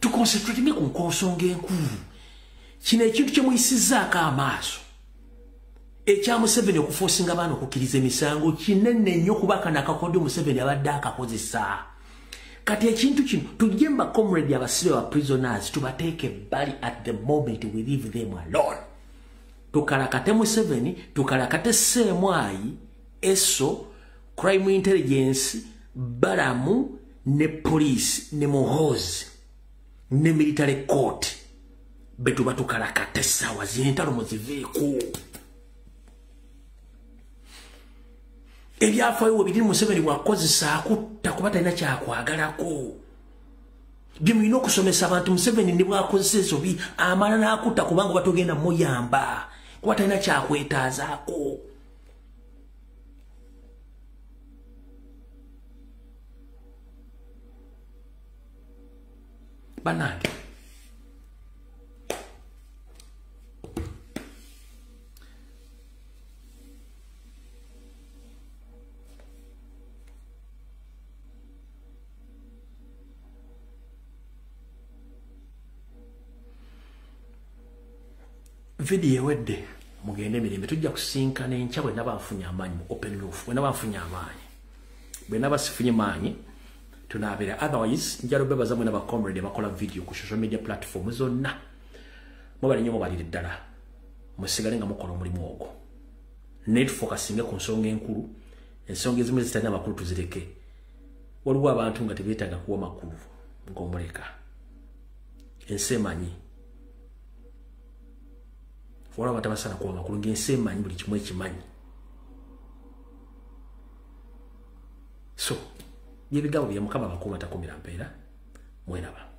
tuconcentratinge ku nsonga enkulu kino ekintu kyemuyisizaako amaaso ekya Museveni okuforcinga abaana okukkiriza emisango kinene nnyo kuba kano akakodyo Museveni abadde akakozesa kati ekintu kino tujje mba comrade abasibe ba prisoners tubateeke bali at the moment we leave them alone tukalakate Museveni tukalakate Ssemwayi eso crime intelligence balamu ne police ne muhozi ne military court betu batukalakate sawa zintalo muziveeko ebyafaayo biri Museveni bwakozesa akutta kuba talina kyakwagalako byemulina okusomesa abantu Museveni ne bwakozesa ezobi amala n'akutta kubanga batogenda muyamba kuba talina kyakwetaazaako banange video ewedde mugende emirembe tujja kusinkana enkya bwe naba nfunye amaanyi mu open roof bwe naba nfunye amaanyi bwe naba sifunye maanyi tunabeera otherwise njalo bebaza mwe naba comrade bakola video ku social media platform zonna mubale nnyo mubalire ddala musigale nga mukola omulimu ogwo net focusing ku nsonga enkulu ensonga ezimu zitalina makulu tuzireke waliwo abantu nga tebeetaaga kuwa makulu ng'omuleka ensemanyi wala batabasana kuwa makulu ng'ensemanyi buli kimu ekimanyi so byebigabo bya mukama bakulu batakumira mpeera mweraba